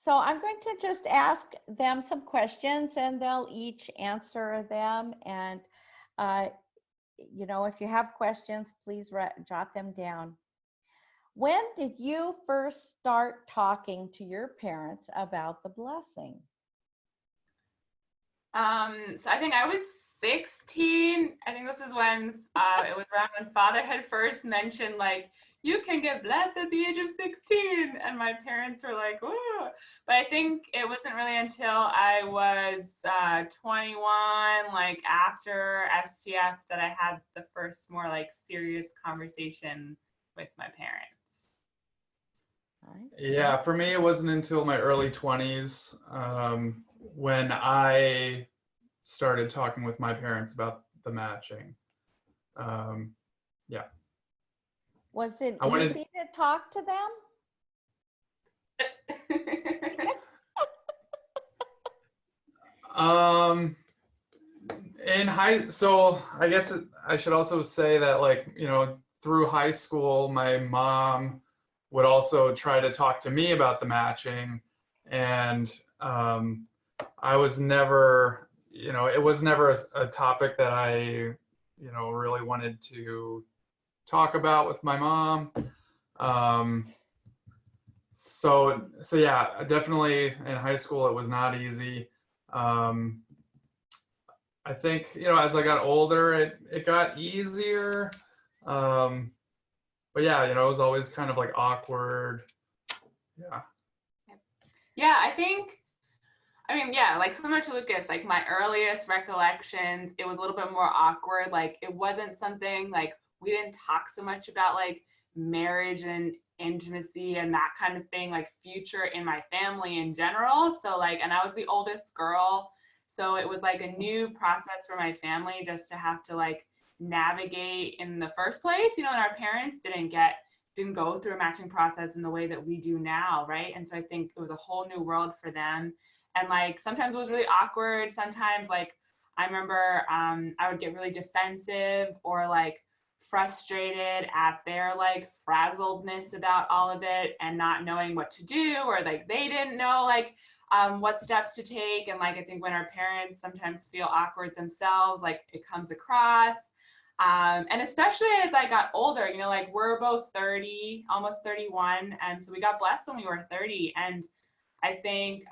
So I'm going to just ask them some questions and they'll each answer them. And, you know, if you have questions, please jot them down. When did you first start talking to your parents about the blessing? So I think I was 16. I think this is when it was around when Father had first mentioned, like, you can get blessed at the age of 16. And my parents were like, whoa. But I think it wasn't really until I was 21, like after STF, that I had the first more like serious conversation with my parents. Yeah, for me, it wasn't until my early 20s when I started talking with my parents about the matching. Yeah. Was it easy to talk to them? So I guess I should also say that, like, you know, through high school, my mom would also try to talk to me about the matching, and I was never, you know, it was never a topic that I, you know, really wanted to talk about with my mom. So yeah, definitely in high school it was not easy. I think, you know, as I got older, it got easier. But yeah, you know, it was always kind of like awkward. Yeah. Yeah, I mean, yeah, like similar to Lucas, like my earliest recollections, it was a little bit more awkward. Like it wasn't something like we didn't talk so much about like marriage and intimacy and that kind of thing, like future in my family in general. So like, and I was the oldest girl. So it was like a new process for my family just to have to like navigate in the first place, you know, and our parents didn't go through a matching process in the way that we do now, right? And so I think it was a whole new world for them. And like sometimes it was really awkward. Sometimes like I remember I would get really defensive or like frustrated at their like frazzledness about all of it and not knowing what to do, or like they didn't know like what steps to take. And like I think when our parents sometimes feel awkward themselves, like it comes across. And especially as I got older, you know, like we're both 30, almost 31. And so we got blessed when we were 30. And I think,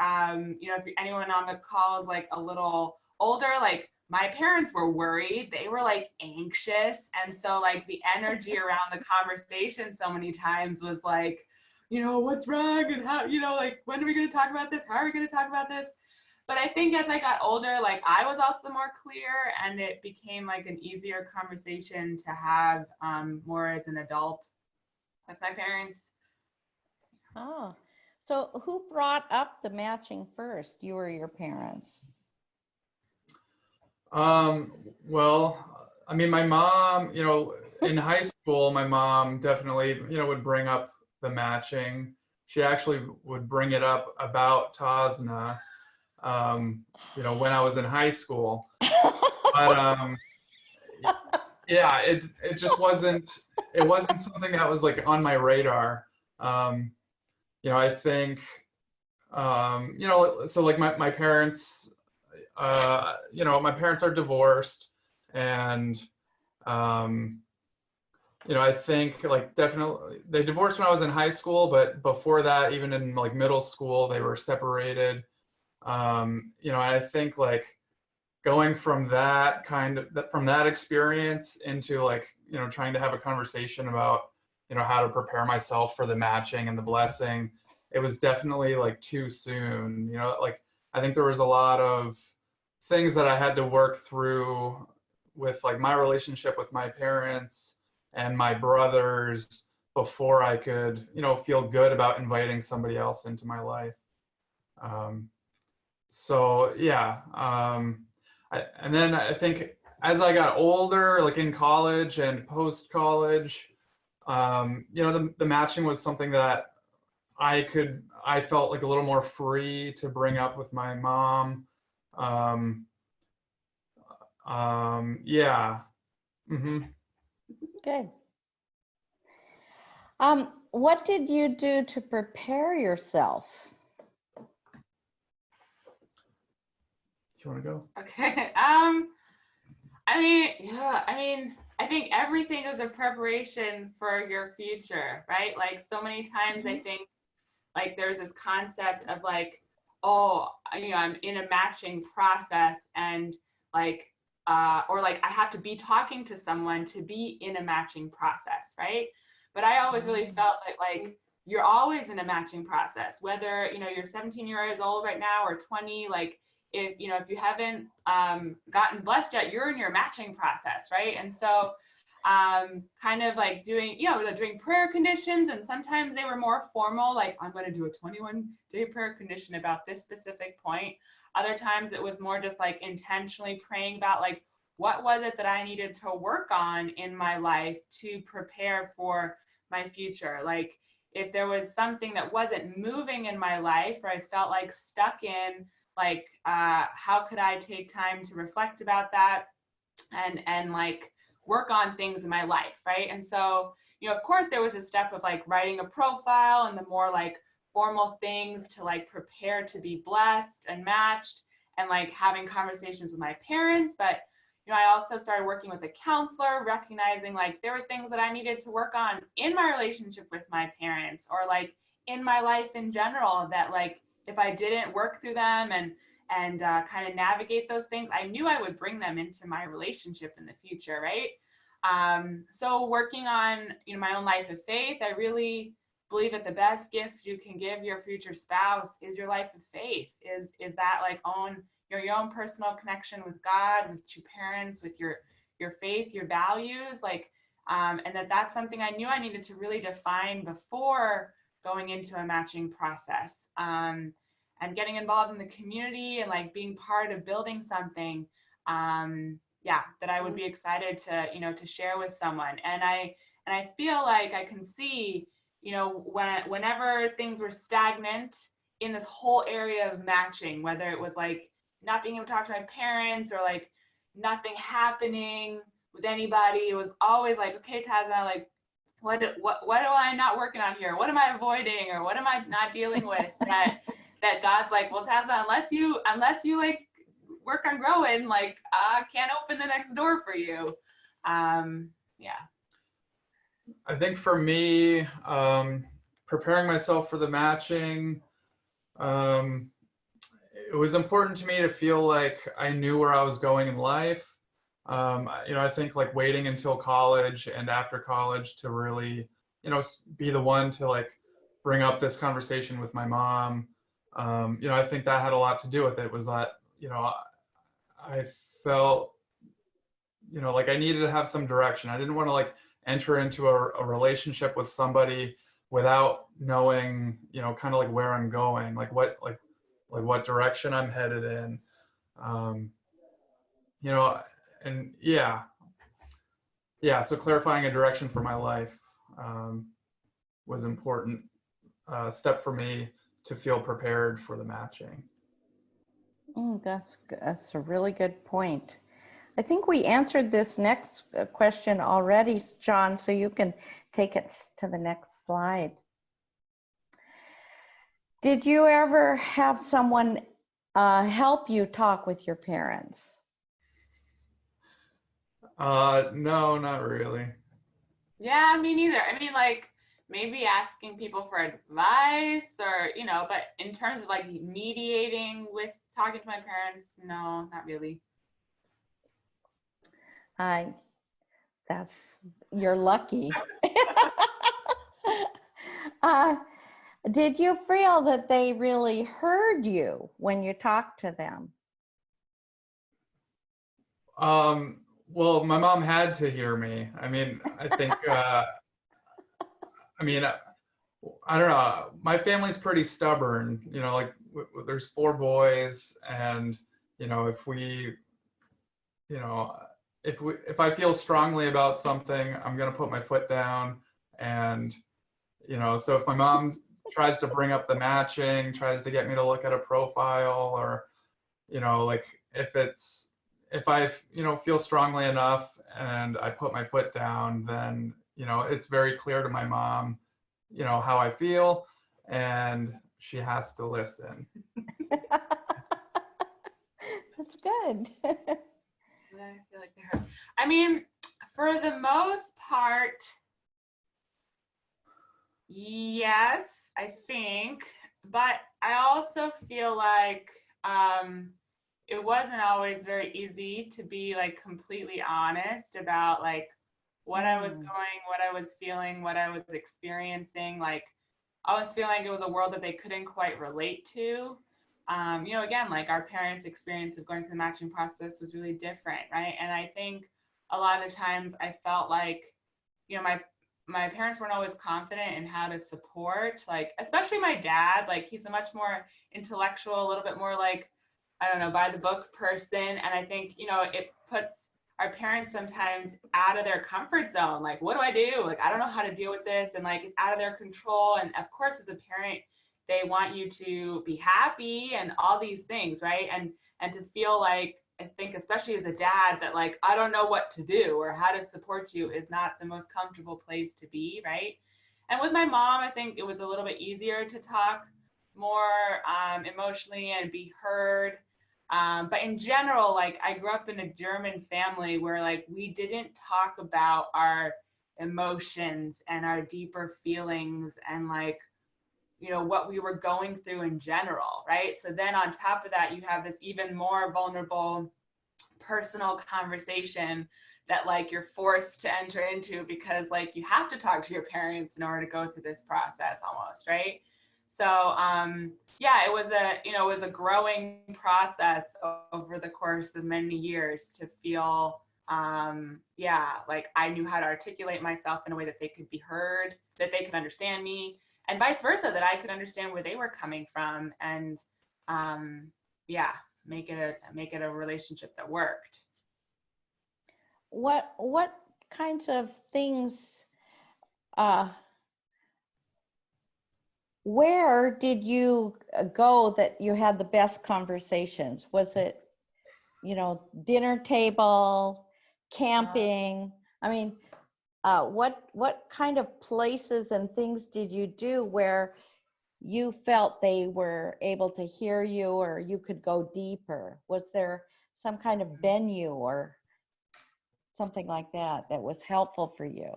you know, if anyone on the call is like a little older, like my parents were worried, they were like anxious. And so like the energy around the conversation so many times was like, you know, what's wrong? And how, you know, like, when are we going to talk about this? How are we going to talk about this? But I think as I got older, like I was also more clear and it became like an easier conversation to have more as an adult with my parents. Oh, so who brought up the matching first, you or your parents? Well, I mean, my mom, you know, in high school, my mom definitely, you know, would bring up the matching. She actually would bring it up about Tasnah, you know, when I was in high school. But yeah, it just wasn't something that was like on my radar. You know, I think you know, so like my parents, you know, my parents are divorced, and you know, I think like definitely they divorced when I was in high school, but before that, even in like middle school, they were separated. You know, I think like going from from that experience into like, you know, trying to have a conversation about, you know, how to prepare myself for the matching and the blessing, it was definitely like too soon. You know, like I think there was a lot of things that I had to work through with like my relationship with my parents and my brothers before I could, you know, feel good about inviting somebody else into my life. So yeah, and then I think as I got older, like in college and post college, you know, the matching was something that I felt like a little more free to bring up with my mom. Yeah. Mm-hmm. Good. What did you do to prepare yourself? you want to go? Okay. I think everything is a preparation for your future, right? Like so many times I think like there's this concept of like, oh, I'm in a matching process and like, or like I have to be talking to someone to be in a matching process, right? But I always really felt that like you're always in a matching process, whether, you're 17 years old right now or 20, like if you haven't gotten blessed yet, you're in your matching process, right? And so kind of like doing prayer conditions, and sometimes they were more formal, like I'm going to do a 21-day prayer condition about this specific point. Other times it was more just like intentionally praying about like what was it that I needed to work on in my life to prepare for my future. Like if there was something that wasn't moving in my life or I felt like stuck in, like how could I take time to reflect about that and like work on things in my life, right? And so, of course there was a step of like writing a profile and the more like formal things to like prepare to be blessed and matched and like having conversations with my parents. But I also started working with a counselor, recognizing like there were things that I needed to work on in my relationship with my parents or like in my life in general, that like if I didn't work through them and kind of navigate those things, I knew I would bring them into my relationship in the future, right? So working on my own life of faith, I really believe that the best gift you can give your future spouse is your life of faith. Is that like your own personal connection with God, with your parents, with your faith, your values, like and that's something I knew I needed to really define before going into a matching process. And getting involved in the community and like being part of building something that I would be excited to to share with someone. And I feel like I can see whenever things were stagnant in this whole area of matching, whether it was like not being able to talk to my parents or like nothing happening with anybody, it was always like, okay, Tasnah, like what am I not working on here? What am I avoiding, or what am I not dealing with that God's like, well, Tasnah, unless you like work on growing, like I can't open the next door for you. Yeah. I think for me, preparing myself for the matching, it was important to me to feel like I knew where I was going in life. I think like waiting until college and after college to really, be the one to like bring up this conversation with my mom. I think that had a lot to do with it, was that, I felt, like I needed to have some direction. I didn't want to like enter into a relationship with somebody without knowing, kind of like where I'm going, like what direction I'm headed in. And so clarifying a direction for my life was important step for me to feel prepared for the matching. That's a really good point. I think we answered this next question already, John, so you can take it to the next slide. Did you ever have someone help you talk with your parents? No, not really. Yeah, me neither. I mean, like maybe asking people for advice or, but in terms of like mediating with talking to my parents, no, not really. You're lucky. Did you feel that they really heard you when you talked to them? Well, my mom had to hear me. I mean, I think, I don't know. My family's pretty stubborn, like there's 4 boys, and, if I feel strongly about something, I'm going to put my foot down. And, so if my mom tries to bring up the matching, tries to get me to look at a profile, or, like if I, feel strongly enough and I put my foot down, then, it's very clear to my mom, how I feel, and she has to listen. That's good. I feel like they hurt. I mean, for the most part, yes, I think, but I also feel like it wasn't always very easy to be like completely honest about like what I was going, what I was feeling, what I was experiencing. Like I was feeling like it was a world that they couldn't quite relate to. You know, again, like our parents' experience of going through the matching process was really different, right? And I think a lot of times I felt like, you know, my parents weren't always confident in how to support, like, especially my dad, like he's a much more intellectual, a little bit more like, I don't know, by the book person. And I think, you know, it puts our parents sometimes out of their comfort zone. Like, what do I do? Like, I don't know how to deal with this. And like, it's out of their control. And of course, as a parent, they want you to be happy and all these things, right? And to feel like, I think especially as a dad, that like, I don't know what to do or how to support you is not the most comfortable place to be, right? And with my mom, I think it was a little bit easier to talk more emotionally and be heard. But in general, like I grew up in a German family where like we didn't talk about our emotions and our deeper feelings and like, you know, what we were going through in general, right? So then on top of that, you have this even more vulnerable personal conversation that like you're forced to enter into because like you have to talk to your parents in order to go through this process almost, right? So yeah, it was a growing process over the course of many years to feel yeah, like I knew how to articulate myself in a way that they could be heard, that they could understand me, and vice versa, that I could understand where they were coming from, and yeah, make it a relationship that worked. What kinds of things, uh, where did you go that you had the best conversations? Was it, you know, dinner table, camping? I mean, what kind of places and things did you do where you felt they were able to hear you or you could go deeper? Was there some kind of venue or something like that that was helpful for you?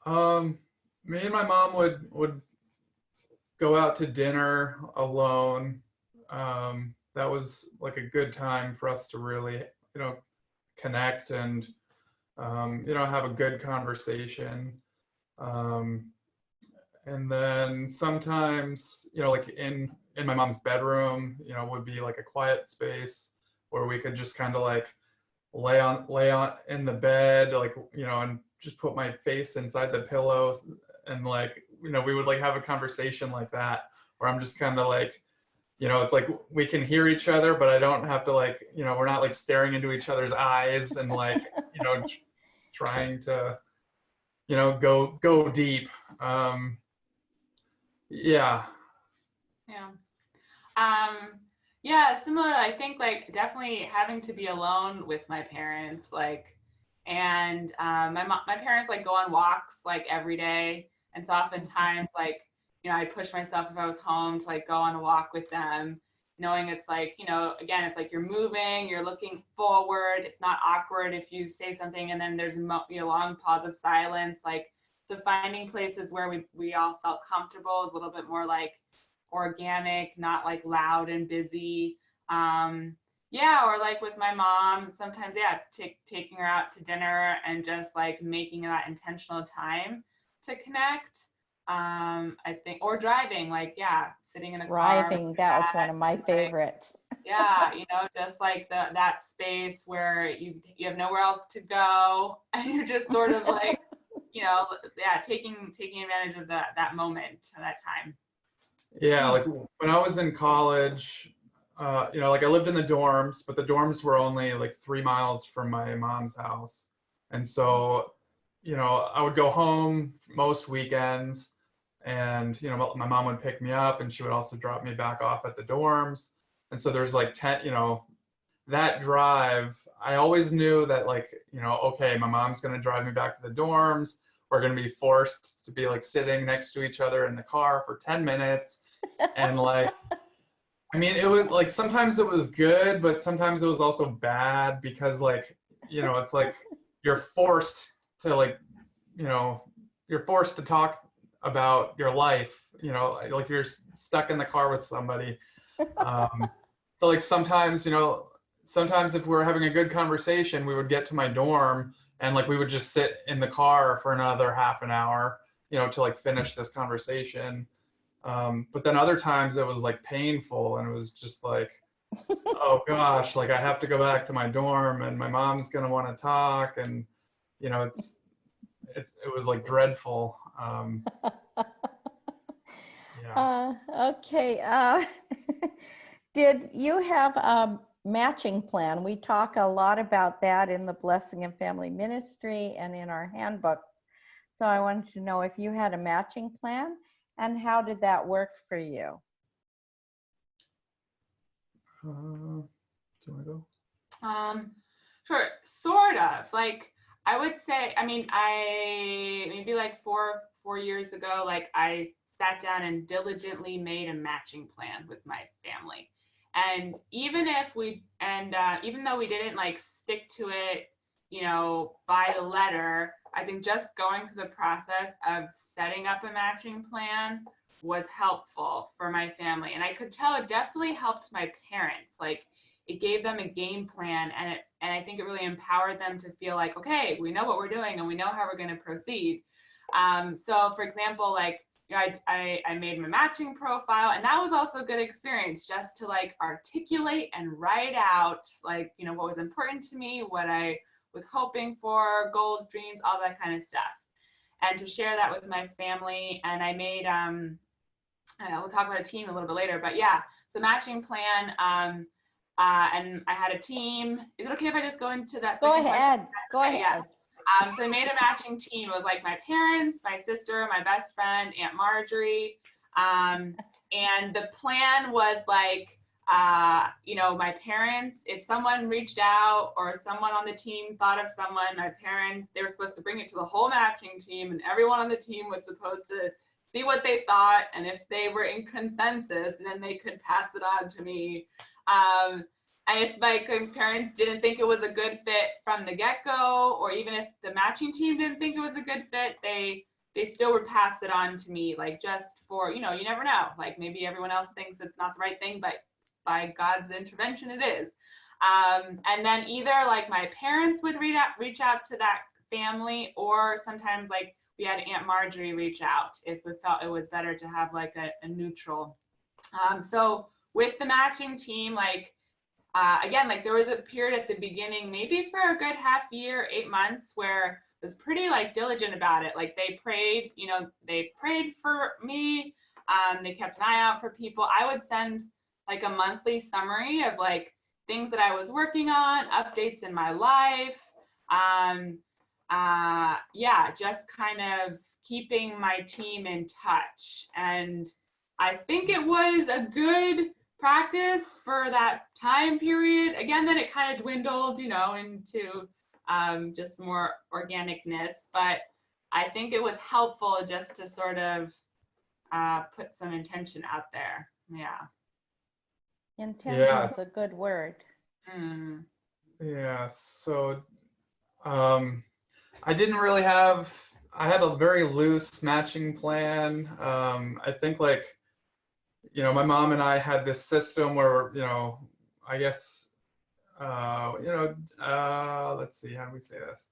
Me and my mom would go out to dinner alone. That was like a good time for us to really, you know, connect and, you know, have a good conversation. And then sometimes, you know, like in my mom's bedroom, you know, would be like a quiet space where we could just kind of like lay on in the bed, like, you know, and just put my face inside the pillow, and like, you know, we would like have a conversation like that where I'm just kind of like, you know, it's like we can hear each other, but I don't have to like, you know, we're not like staring into each other's eyes and like, you know, trying to, you know, go deep. Yeah. Yeah. Yeah, similar. I think like definitely having to be alone with my parents, like, and my parents like go on walks like every day, and so oftentimes like, you know, I push myself if I was home to like go on a walk with them, knowing it's like, you know, again, it's like you're moving, you're looking forward. It's not awkward if you say something and then there's a long pause of silence, like. So finding places where we all felt comfortable is a little bit more like organic, not like loud and busy. Yeah, or like with my mom, sometimes, yeah, taking her out to dinner and just like making that intentional time to connect. I think, or driving, like, yeah, sitting in a car. Driving, that was one of my favorites. Yeah, you know, just like that space where you have nowhere else to go and you're just sort of like, you know, yeah, taking advantage of that moment, that time. Yeah, like when I was in college, you know, like I lived in the dorms, but the dorms were only like 3 miles from my mom's house. And so, you know, I would go home most weekends, and, you know, my mom would pick me up and she would also drop me back off at the dorms. And so there's like 10, you know, that drive, I always knew that like, you know, okay, my mom's going to drive me back to the dorms. We're going to be forced to be like sitting next to each other in the car for 10 minutes. And like, I mean, it was like sometimes it was good, but sometimes it was also bad because like, it's like you're forced to like, you know, you're forced to talk about your life, like you're stuck in the car with somebody. So like sometimes if we were having a good conversation, we would get to my dorm and like we would just sit in the car for another half an hour, to like finish this conversation. But then other times it was like painful and it was just like, oh gosh, like I have to go back to my dorm and my mom's gonna want to talk and it was like dreadful. Yeah. Okay. Did you have a matching plan? We talk a lot about that in the Blessing and Family Ministry and in our handbooks. So I wanted to know if you had a matching plan and how did that work for you? Do you want to go? Sure, sort of. Like I would say, I mean, maybe like four years ago, like I sat down and diligently made a matching plan with my family. And even though we didn't like stick to it, by the letter, I think just going through the process of setting up a matching plan was helpful for my family. And I could tell it definitely helped my parents. Like it gave them a game plan and I think it really empowered them to feel like, okay, we know what we're doing and we know how we're going to proceed. So for example, like, I made my matching profile and that was also a good experience just to like articulate and write out like, what was important to me, what I was hoping for, goals, dreams, all that kind of stuff. And to share that with my family. And I made, we'll talk about a team a little bit later, but yeah, so matching plan. And I had a team. Is it okay if I just go into that? Go ahead. Go ahead. Yeah. So I made a matching team. It was like my parents, my sister, my best friend, Aunt Marjorie. And the plan was like, my parents, if someone reached out or someone on the team thought of someone, my parents, they were supposed to bring it to the whole matching team and everyone on the team was supposed to see what they thought. And if they were in consensus, then they could pass it on to me. And if my parents didn't think it was a good fit from the get-go, or even if the matching team didn't think it was a good fit, they still would pass it on to me, like just for, you never know, like maybe everyone else thinks it's not the right thing, but by God's intervention, it is. And then either like my parents would reach out to that family, or sometimes like we had Aunt Marjorie reach out if we felt it was better to have like a neutral. So with the matching team, like, again, like there was a period at the beginning, maybe for a good half year, 8 months, where I was pretty like diligent about it. Like they prayed for me. They kept an eye out for people. I would send like a monthly summary of like things that I was working on, updates in my life. Just kind of keeping my team in touch. And I think it was a good practice for that time period. Again, then it kind of dwindled, into just more organicness. But I think it was helpful just to sort of put some intention out there. Yeah. Intention's a good word. Mm. Yeah. So I didn't really I had a very loose matching plan. I think like, my mom and I had this system where, I guess, let's see, how do we say this?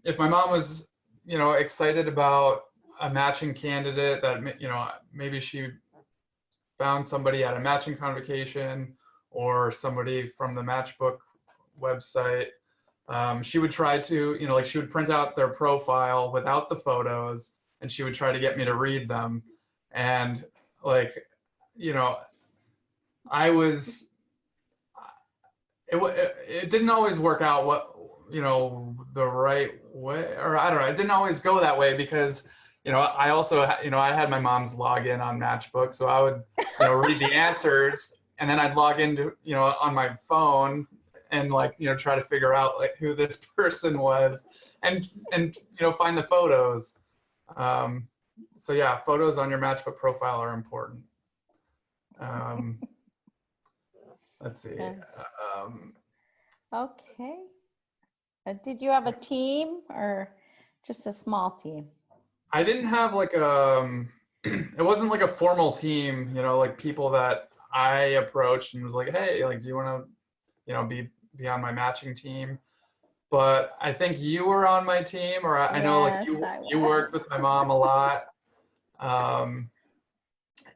If my mom was, excited about a matching candidate that, maybe she found somebody at a matching convocation or somebody from the Matchbook website, she would try to, like she would print out their profile without the photos and she would try to get me to read them. And like, it didn't always work out the right way, or I don't know, it didn't always go that way because, I also, I had my mom's login on Matchbook, so I would, read the answers and then I'd log into, on my phone and like, try to figure out like who this person was and find the photos. So yeah, photos on your Matchbook profile are important. let's see. Okay. Um, Okay. Did you have a team or just a small team? I didn't have like it wasn't like a formal team, you know, like people that I approached and was like, hey, like, do you want to, you know, be on my matching team? But I think you were on my team, or I know like Yes, I you was. worked with my mom a lot. Um,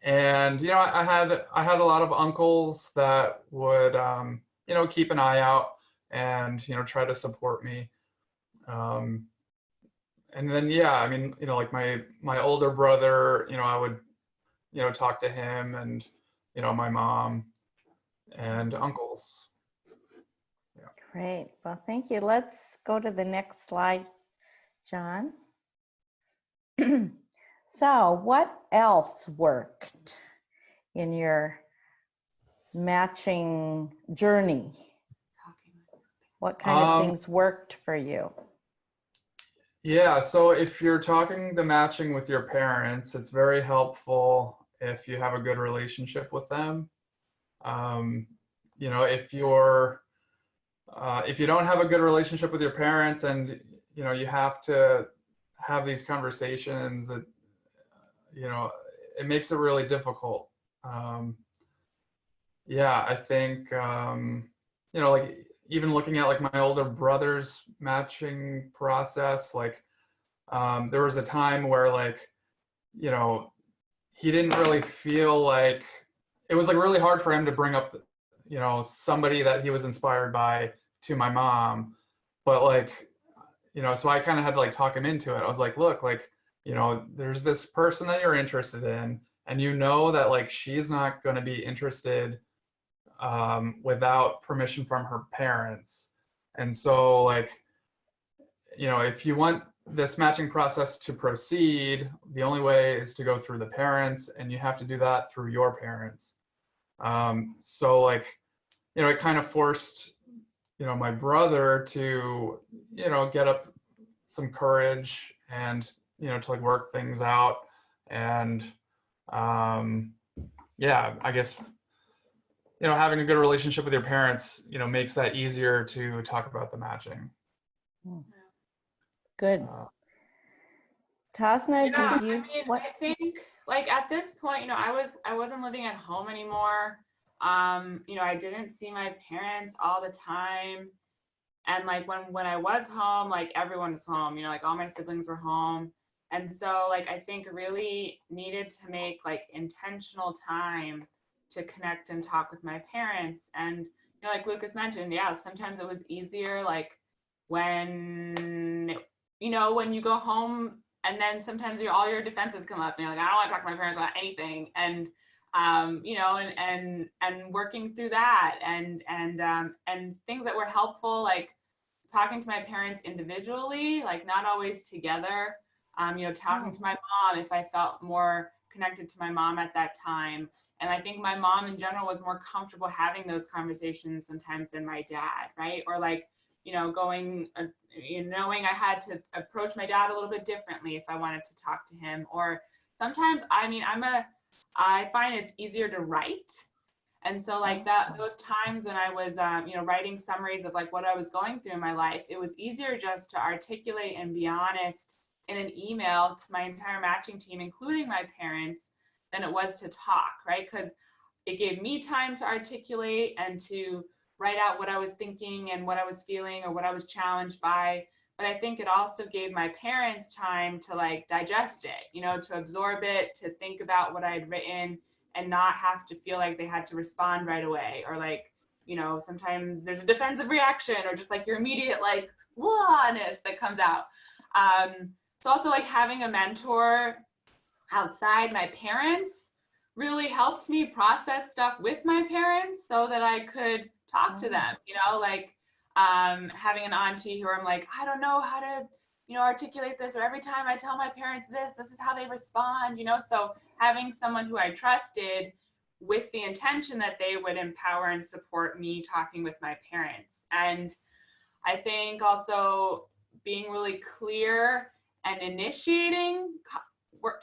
and you know, I had a lot of uncles that would you know, keep an eye out and, you know, try to support me. Um, and then yeah, I mean, you know, like my older brother, you know, I would, you know, talk to him, and you know, my mom and uncles. Yeah. Great. Well, thank you. Let's go to the next slide, John. So, what else worked in your matching journey? What kind of things worked for you? Yeah, so if you're talking the matching with your parents, it's very helpful if you have a good relationship with them. You know, if you don't have a good relationship with your parents, and you know, you have to have these conversations, you know, it makes it really difficult. Yeah, I think you know, like even looking at like my older brother's matching process, like there was a time where like, you know, he didn't really feel like it was like really hard for him to bring up, you know, somebody that he was inspired by to my mom. But like, you know, so I kind of had to like talk him into it. I was like, look, like, you know, there's this person that you're interested in, and you know that like she's not going to be interested without permission from her parents. And so like, you know, if you want this matching process to proceed, the only way is to go through the parents, and you have to do that through your parents. So like, you know, it kind of forced, you know, my brother to, you know, get up some courage and, you know, to like work things out. And yeah, I guess, you know, having a good relationship with your parents, you know, makes that easier to talk about the matching. Good. Tasnah, Yeah, did you? I mean, What? I think like at this point, you know, I wasn't living at home anymore. You know, I didn't see my parents all the time. And like when I was home, like everyone was home, you know, like all my siblings were home. And so like I think really needed to make like intentional time to connect and talk with my parents. And you know, like Lucas mentioned, yeah, sometimes it was easier like when you know, when you go home and then sometimes all your defenses come up and you're like, I don't want to talk to my parents about anything. And you know, and working through that and things that were helpful, like talking to my parents individually, like not always together. You know, talking to my mom if I felt more connected to my mom at that time. And I think my mom in general was more comfortable having those conversations sometimes than my dad, right? Or like, you know, going, you know, knowing I had to approach my dad a little bit differently if I wanted to talk to him. Or sometimes, I mean, I find it's easier to write. And so like that, those times when I was, you know, writing summaries of like what I was going through in my life, it was easier just to articulate and be honest in an email to my entire matching team, including my parents, than it was to talk, right? Because it gave me time to articulate and to write out what I was thinking and what I was feeling or what I was challenged by. But I think it also gave my parents time to like digest it, you know, to absorb it, to think about what I had written and not have to feel like they had to respond right away. Or like, you know, sometimes there's a defensive reaction or just like your immediate like blah-ness that comes out. So also like having a mentor outside my parents really helped me process stuff with my parents so that I could talk to them, you know, like having an auntie who I'm like, I don't know how to, you know, articulate this, or every time I tell my parents this is how they respond, you know. So having someone who I trusted with the intention that they would empower and support me talking with my parents. And I think also being really clear and initiating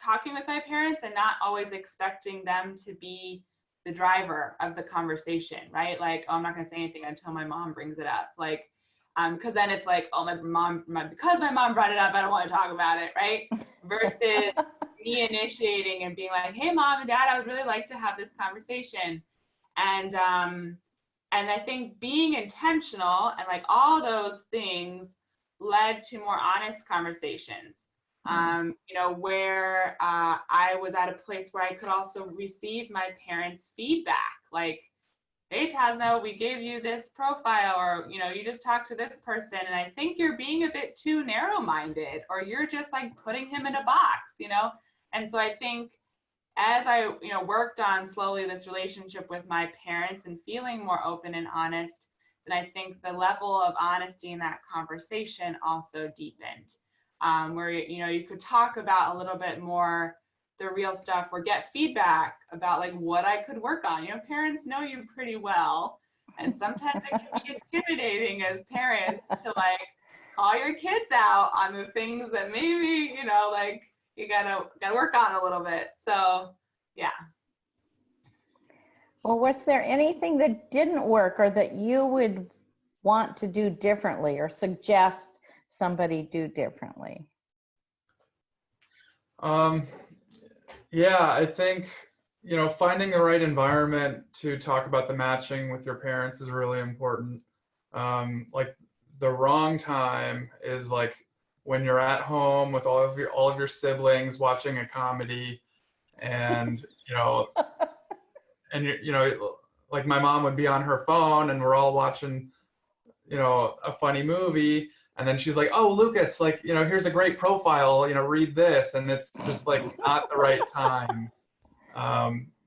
talking with my parents and not always expecting them to be the the driver of the conversation, right? Like, oh, I'm not gonna say anything until my mom brings it up. Like, because then it's like, oh, because my mom brought it up, I don't want to talk about it, right? Versus me initiating and being like, hey, mom and dad, I would really like to have this conversation. And I think being intentional and like all those things led to more honest conversations. You know, where I was at a place where I could also receive my parents' feedback, like, hey, Tasnah, we gave you this profile, or, you know, you just talked to this person, and I think you're being a bit too narrow-minded, or you're just like putting him in a box, you know? And so I think as I, you know, worked on slowly this relationship with my parents and feeling more open and honest, then I think the level of honesty in that conversation also deepened. Where, you know, you could talk about a little bit more the real stuff or get feedback about like what I could work on. You know, parents know you pretty well, and sometimes it can be intimidating as parents to like call your kids out on the things that maybe, you know, like you gotta work on a little bit. So yeah. Well, was there anything that didn't work or that you would want to do differently or suggest somebody do differently? Yeah, I think, you know, finding the right environment to talk about the matching with your parents is really important. Like the wrong time is like when you're at home with all of your siblings watching a comedy, and you know, and you know, like my mom would be on her phone and we're all watching, you know, a funny movie, and then she's like, oh, Lucas, like, you know, here's a great profile, you know, read this, and it's just like not the right time.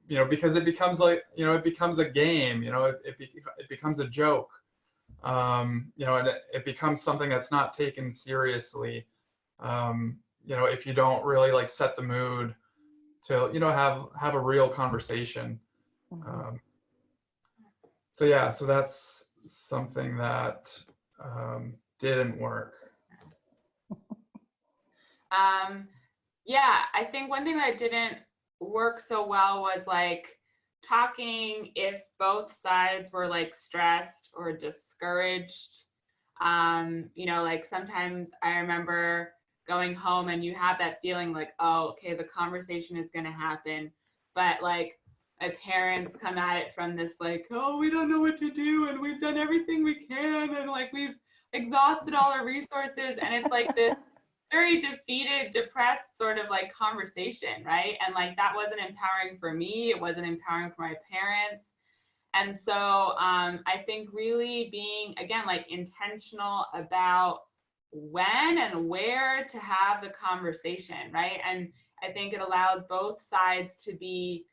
You know, because it becomes like, you know, it becomes a game, you know, it becomes a joke, you know, and it becomes something that's not taken seriously, you know, if you don't really like set the mood to, you know, have a real conversation. So yeah, so that's something that didn't work. Yeah, I think one thing that didn't work so well was like talking if both sides were like stressed or discouraged. You know, like sometimes I remember going home and you have that feeling like, oh, okay, the conversation is going to happen, but like my parents come at it from this like, oh, we don't know what to do and we've done everything we can and like we've exhausted all our resources, and it's like this very defeated, depressed sort of like conversation, right? And like that wasn't empowering for me, it wasn't empowering for my parents. And so I think really being, again, like intentional about when and where to have the conversation, right? And I think it allows both sides to be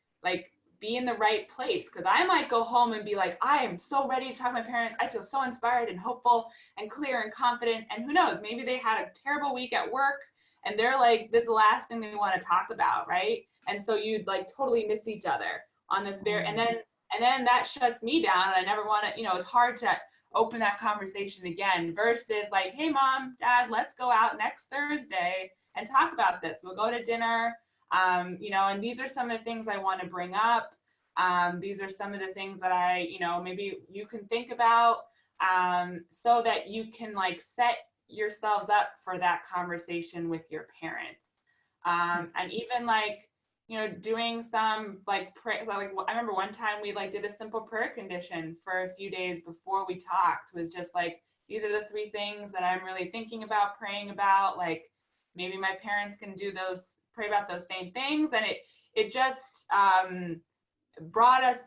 in the right place, because I might go home and be like, I am so ready to talk to my parents. I feel so inspired and hopeful and clear and confident. And who knows, maybe they had a terrible week at work and they're like, this is the last thing they want to talk about, right? And so you'd like totally miss each other on this very, and then that shuts me down. And I never want to, you know, it's hard to open that conversation again versus like, hey, mom, dad, let's go out next Thursday and talk about this. We'll go to dinner, you know, and these are some of the things I want to bring up. These are some of the things that I, you know, maybe you can think about, so that you can like set yourselves up for that conversation with your parents. And even like, you know, doing some like prayer, like I remember one time we like did a simple prayer condition for a few days before we talked, was just like, these are the 3 things that I'm really thinking about, praying about, like maybe my parents can do those, pray about those same things. And it just brought us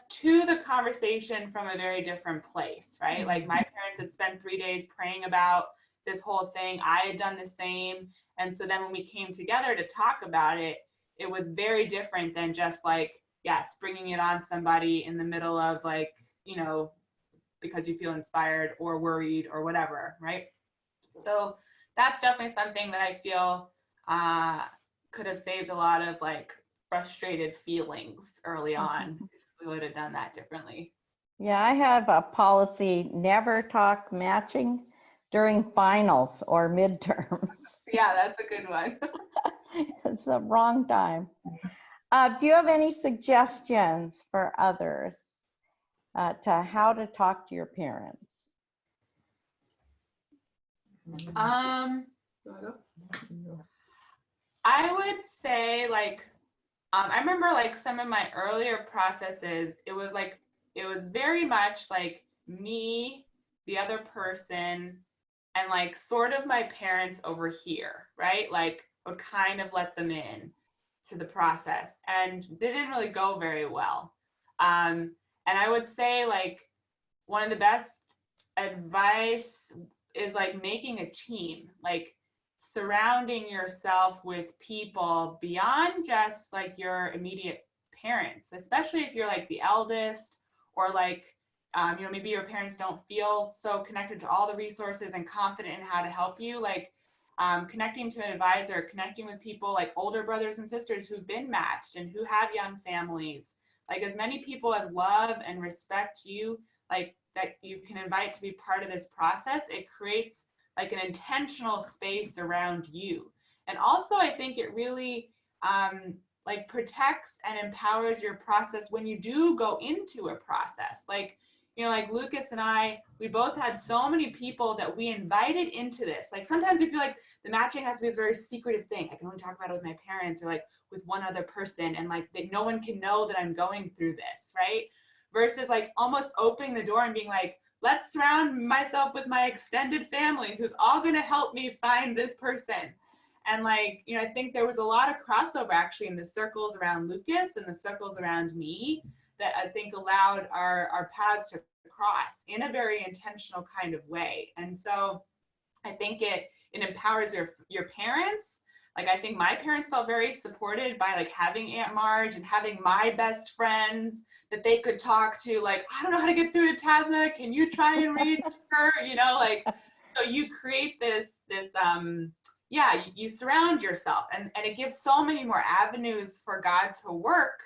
to the conversation from a very different place, right? Like my parents had spent 3 days praying about this whole thing. I had done the same. And so then when we came together to talk about it, it was very different than just like, yes, bringing it on somebody in the middle of like, you know, because you feel inspired or worried or whatever, right? So that's definitely something that I feel could have saved a lot of like frustrated feelings early on if we would have done that differently. Yeah, I have a policy, never talk matching during finals or midterms. Yeah, that's a good one. It's the wrong time. Do you have any suggestions for others to how to talk to your parents? I would say like, I remember like some of my earlier processes, it was very much like me, the other person, and like sort of my parents over here, right? Like would kind of let them in to the process, and they didn't really go very well. And I would say like one of the best advice is like making a team, like surrounding yourself with people beyond just like your immediate parents, especially if you're like the eldest, or like maybe your parents don't feel so connected to all the resources and confident in how to help you. Like connecting to an advisor, connecting with people like older brothers and sisters who've been matched and who have young families, like as many people as love and respect you, like that you can invite to be part of this process. It creates like an intentional space around you. And also I think it really like protects and empowers your process when you do go into a process. Like, like Lucas and I, we both had so many people that we invited into this. Like sometimes you feel like the matching has to be this very secretive thing. I can only talk about it with my parents or like with one other person, and like that no one can know that I'm going through this, right? Versus like almost opening the door and being like, let's surround myself with my extended family who's all going to help me find this person. And like, I think there was a lot of crossover actually in the circles around Lucas and the circles around me that I think allowed our paths to cross in a very intentional kind of way. And so I think it empowers your parents. Like I think my parents felt very supported by like having Aunt Marge and having my best friends that they could talk to, like, I don't know how to get through to Tasnah. Can you try and read her? Like, so you create this, you surround yourself, and it gives so many more avenues for God to work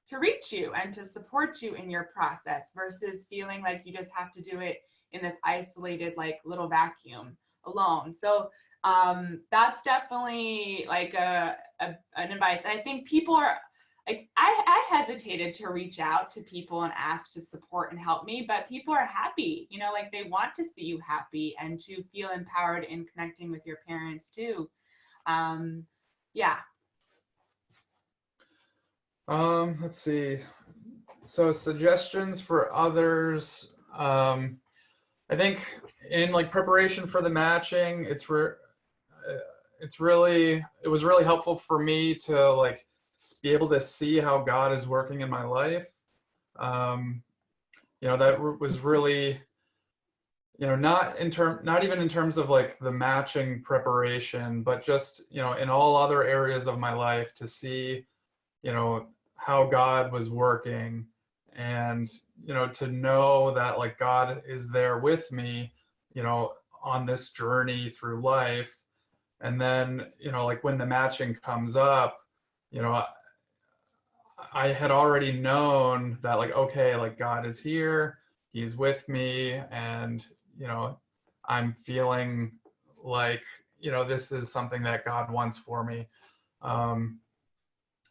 to reach you and to support you in your process versus feeling like you just have to do it in this isolated, like little vacuum alone. So that's definitely like an advice. And I think people are like, I hesitated to reach out to people and ask to support and help me, but people are happy, like they want to see you happy and to feel empowered in connecting with your parents too. Yeah. Let's see. So suggestions for others. I think in like preparation for the matching, it was really helpful for me to like be able to see how God is working in my life. That was really, not even in terms of like the matching preparation, but just, in all other areas of my life to see, how God was working, and, to know that like God is there with me, on this journey through life. And then, like when the matching comes up, I had already known that like, okay, like God is here, he's with me, and, I'm feeling like, this is something that God wants for me.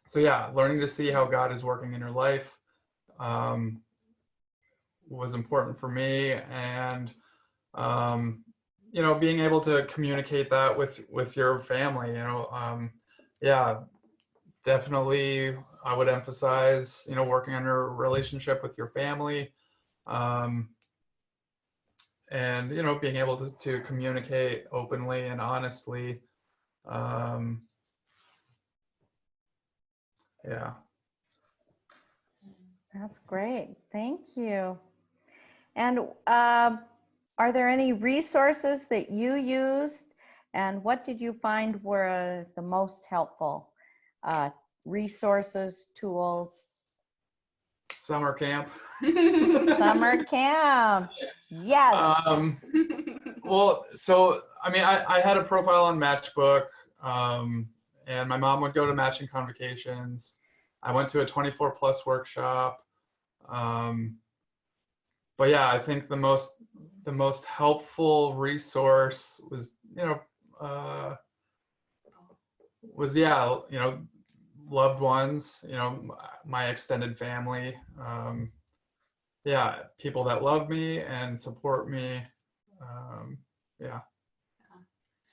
So yeah, learning to see how God is working in your life was important for me, and being able to communicate that with your family. Yeah, definitely I would emphasize working on your relationship with your family, and being able to communicate openly and honestly. Yeah. That's great. Thank you. And are there any resources that you used, and what did you find were the most helpful resources, tools? Summer camp. Summer camp. Yes. Well, so I mean, I had a profile on Matchbook, and my mom would go to matching convocations. I went to a 24+ workshop. But yeah, I think the most helpful resource was loved ones, my extended family. Yeah, people that love me and support me. Yeah.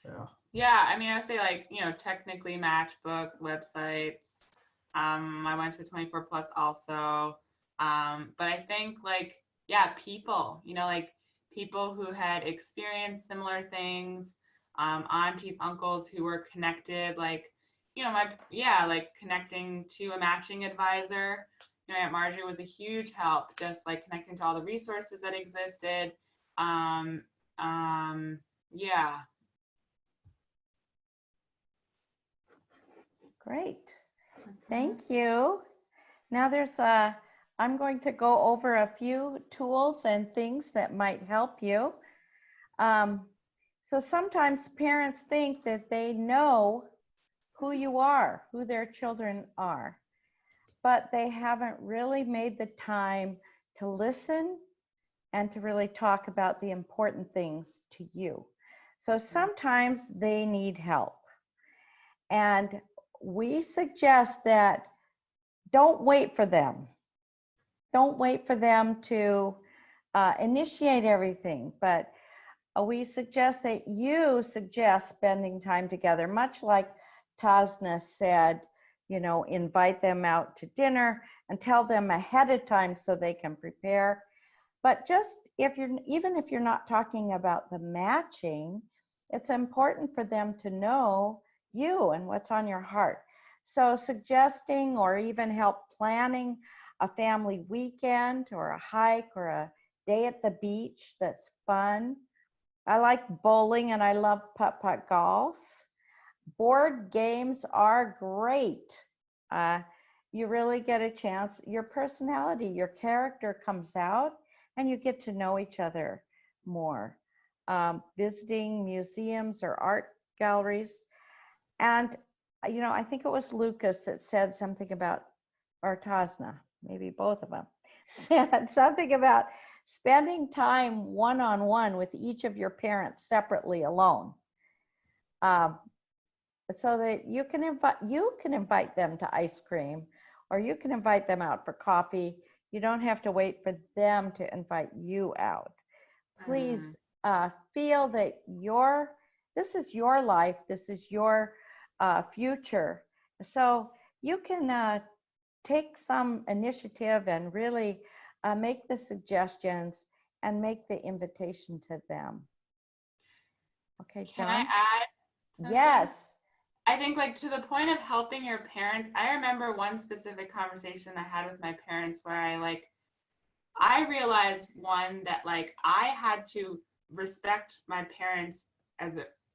Yeah. Yeah, I mean, I would say like, technically Matchbook websites. I went to 24 Plus also. But I think like, yeah, people, like people who had experienced similar things, aunties, uncles who were connected, like, like connecting to a matching advisor. Aunt Marjorie was a huge help, just like connecting to all the resources that existed. Yeah. Great. Thank you. Now I'm going to go over a few tools and things that might help you. So sometimes parents think that they know who you are, who their children are, but they haven't really made the time to listen and to really talk about the important things to you. So sometimes they need help. And we suggest that don't wait for them. Don't wait for them to initiate everything, but we suggest that you suggest spending time together, much like Tasnah said, invite them out to dinner and tell them ahead of time so they can prepare. But just even if you're not talking about the matching, it's important for them to know you and what's on your heart. So suggesting or even help planning a family weekend or a hike or a day at the beach that's fun. I like bowling and I love putt-putt golf. Board games are great. You really get a chance. Your personality, your character comes out and you get to know each other more. Visiting museums or art galleries. And, I think it was Lucas that said something about, or Tasnah, maybe both of them, said something about spending time one-on-one with each of your parents separately alone. So that you can invite them to ice cream, or you can invite them out for coffee. You don't have to wait for them to invite you out. Please feel that this is your life, this is your future. So you can take some initiative and really make the suggestions and make the invitation to them. Okay, John? Can I add something? Yes. I think like to the point of helping your parents, I remember one specific conversation I had with my parents where I realized that like I had to respect my parents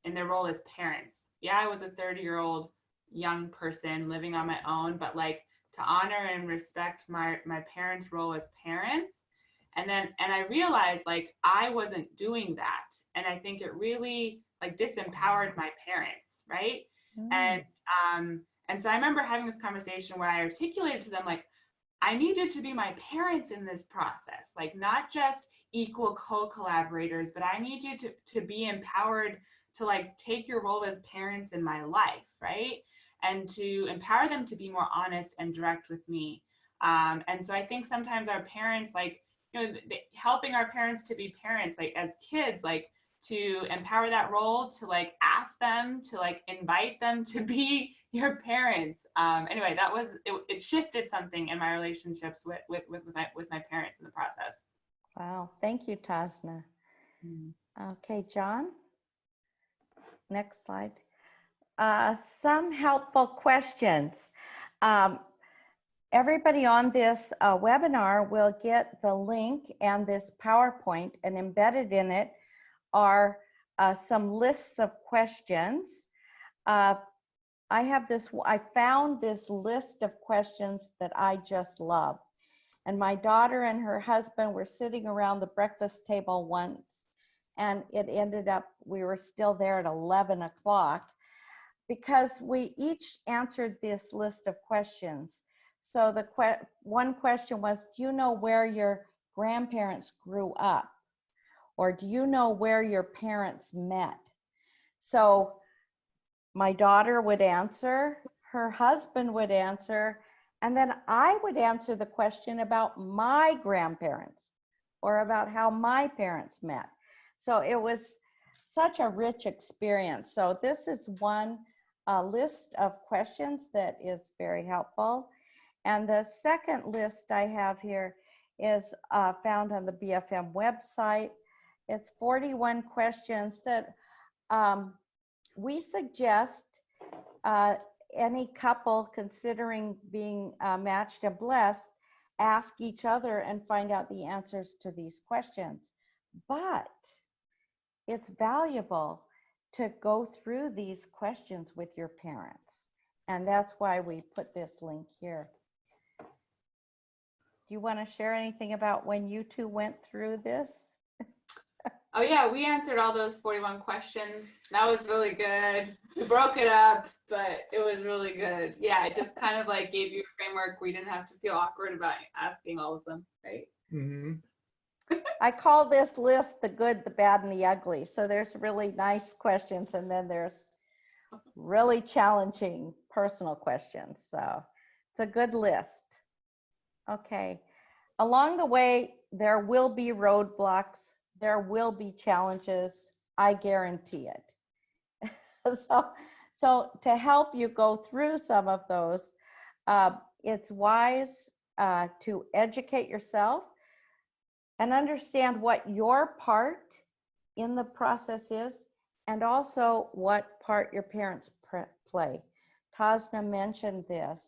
in their role as parents. Yeah, I was a 30-year-old young person living on my own, but like to honor and respect my parents' role as parents. And I realized like I wasn't doing that. And I think it really like disempowered my parents, right? And so I remember having this conversation where I articulated to them like, I need you to be my parents in this process, like not just equal co-collaborators, but I need you to be empowered to like take your role as parents in my life, right? And to empower them to be more honest and direct with me. And so I think sometimes our parents, like, helping our parents to be parents, like as kids, like to empower that role, to like ask them, to like invite them to be your parents. Anyway, that was it shifted something in my relationships with my parents in the process. Wow, thank you, Tasnah. Okay, John. Next slide. Some helpful questions. Everybody on this webinar will get the link and this PowerPoint, and embedded in it are some lists of questions. I found this list of questions that I just love. And my daughter and her husband were sitting around the breakfast table once, and it ended up, we were still there at 11 o'clock because we each answered this list of questions. So one question was, do you know where your grandparents grew up? Or do you know where your parents met? So my daughter would answer her husband would answer, and then I would answer the question about my grandparents or about how my parents met. So it was such a rich experience. So this is one list of questions that is very helpful. And the second list I have here is found on the BFM website. It's 41 questions that we suggest any couple considering being matched and blessed ask each other and find out the answers to these questions. But it's valuable to go through these questions with your parents. And that's why we put this link here. Do you want to share anything about when you two went through this? Oh yeah, we answered all those 41 questions. That was really good. We broke it up, but it was really good. Yeah, it just kind of like gave you a framework where you didn't have to feel awkward about asking all of them, right? Mm-hmm. I call this list the good, the bad, and the ugly. So there's really nice questions, and then there's really challenging personal questions. So it's a good list. Okay. Along the way, there will be roadblocks. There will be challenges. I guarantee it. So to help you go through some of those, it's wise to educate yourself and understand what your part in the process is, and also what part your parents play. Tasnah mentioned this,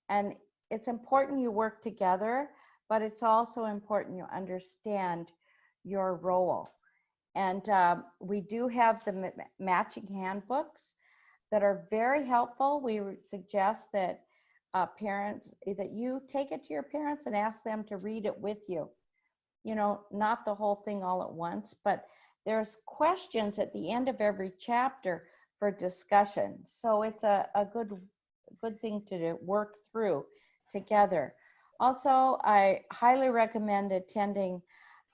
and it's important you work together, but it's also important you understand your role. And we do have the matching handbooks that are very helpful. We suggest that parents, that you take it to your parents and ask them to read it with you. You know, not the whole thing all at once, but there's questions at the end of every chapter for discussion. So it's a good thing to work through together. Also, I highly recommend attending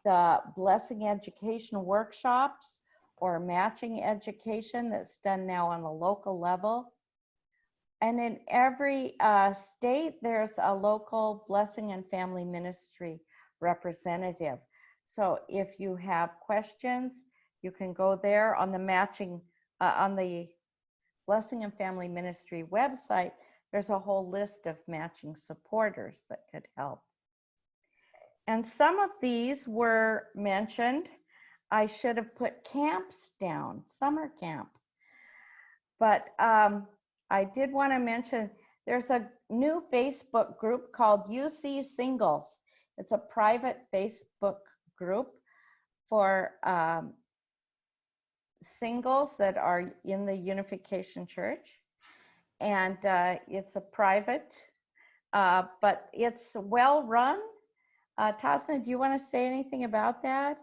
the blessing education workshops or matching education that's done now on the local level. And in every state, there's a local blessing and family ministry representative. So if you have questions, you can go there on the matching, on the Blessing and Family Ministry website. There's a whole list of matching supporters that could help. And some of these were mentioned. I should have put camps down, summer camp. But I did want to mention there's a new Facebook group called UC Singles. It's a private Facebook group for singles that are in the Unification Church. And it's a private, but it's well run. Tasnah, do you want to say anything about that?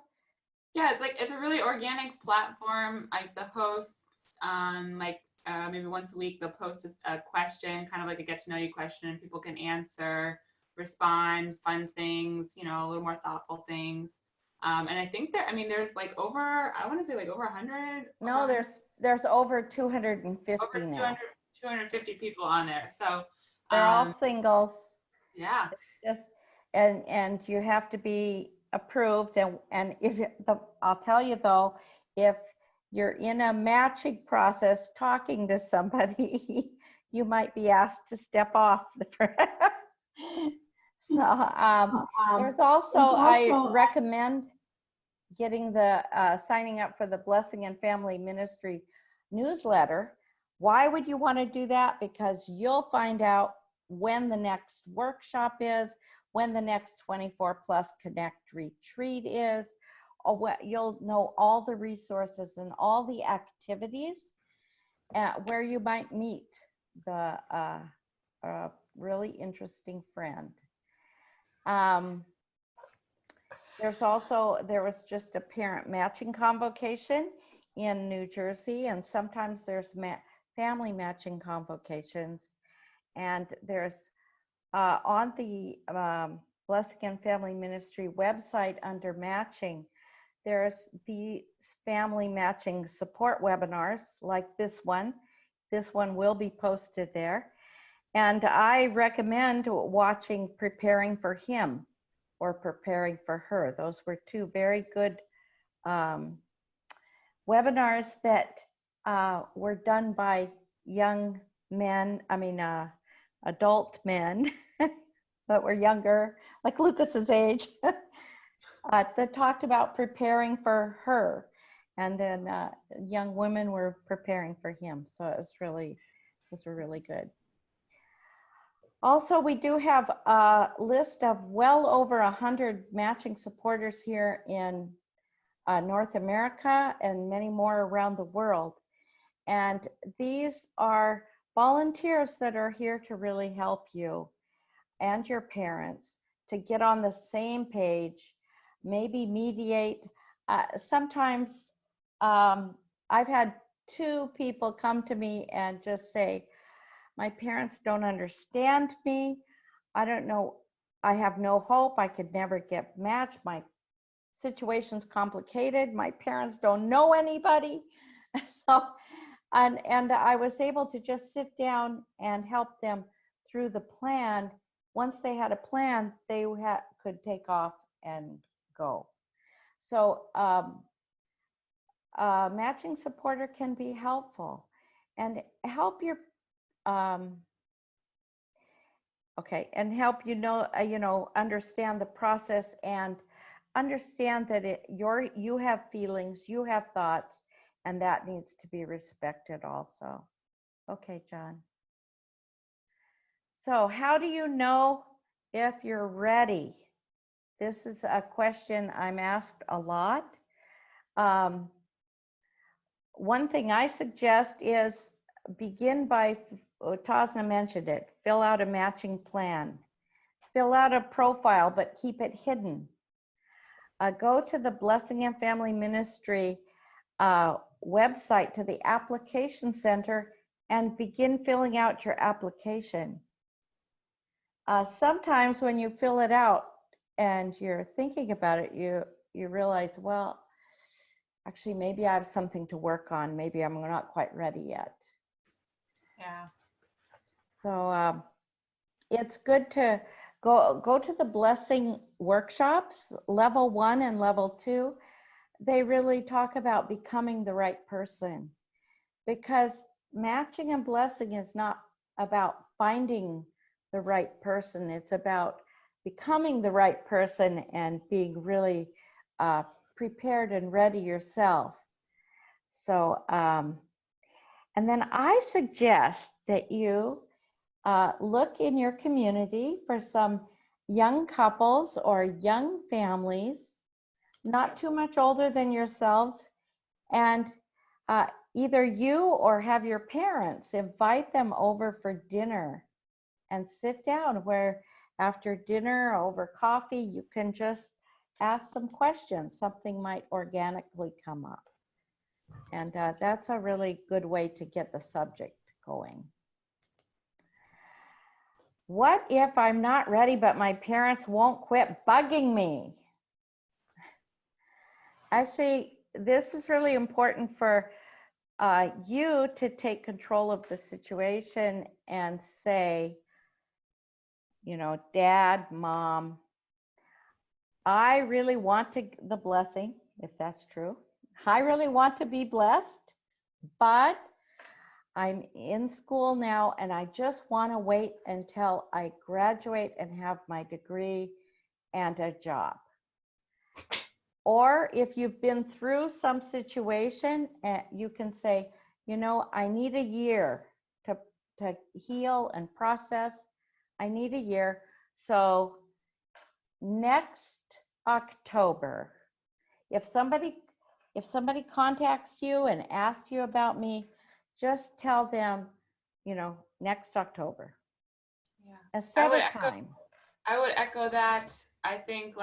Yeah, it's a really organic platform. Like the hosts, maybe once a week they'll post a question, kind of like a get to know you question, and people can answer, respond, fun things, you know, a little more thoughtful things. And I think there's like over, I want to say like over 100. No, there's over 250 over 200, now. 250 people on there. So they're all singles. Yeah. Just and you have to be approved, and if I'll tell you though, if you're in a matching process talking to somebody, you might be asked to step off. So there's also, I recommend getting the signing up for the Blessing and Family Ministry newsletter. Why would you want to do that? Because you'll find out when the next workshop is, when the next 24 Plus Connect retreat is, or what, you'll know all the resources and all the activities where you might meet the really interesting friend. There was just a parent matching convocation in New Jersey, and sometimes there's family matching convocations. And there's on the Blessing and Family Ministry website under matching, there's the family matching support webinars like this one. This one will be posted there. And I recommend watching Preparing for Him or Preparing for Her. Those were two very good webinars that were done by young men, adult men that were younger, like Lucas's age, that talked about preparing for her. And then young women were preparing for him. So those were really good. Also, we do have a list of well over 100 matching supporters here in North America and many more around the world. And these are volunteers that are here to really help you and your parents to get on the same page, maybe mediate. Sometimes I've had two people come to me and just say, my parents don't understand me. I don't know. I have no hope. I could never get matched. My situation's complicated. My parents don't know anybody. So, and I was able to just sit down and help them through the plan. Once they had a plan, they could take off and go. So matching supporter can be helpful and help your and help understand the process and understand that you have feelings, you have thoughts, and that needs to be respected also. Okay, John. So how do you know if you're ready? This is a question I'm asked a lot. One thing I suggest is begin by, Tasnah mentioned it, fill out a matching plan. Fill out a profile, but keep it hidden. Go to the Blessing and Family Ministry website, to the application center, and begin filling out your application. Sometimes when you fill it out and you're thinking about it, you realize, well, actually, maybe I have something to work on. Maybe I'm not quite ready yet. Yeah. So it's good to go to the Blessing workshops, level 1 and level 2. They really talk about becoming the right person, because matching and blessing is not about finding the right person. It's about becoming the right person and being really prepared and ready yourself. So, and then I suggest that you look in your community for some young couples or young families, not too much older than yourselves, and either you or have your parents invite them over for dinner and sit down, where after dinner over coffee, you can just ask some questions. Something might organically come up. And that's a really good way to get the subject going. What if I'm not ready, but my parents won't quit bugging me? Actually, this is really important for you to take control of the situation and say, Dad, Mom, I really want the blessing, if that's true. I really want to be blessed, but I'm in school now and I just want to wait until I graduate and have my degree and a job. Or if you've been through some situation, you can say, I need a year to heal and process. I need a year. So next October, if somebody contacts you and asks you about me, just tell them, next October. Yeah. And set a time. I would echo that. I think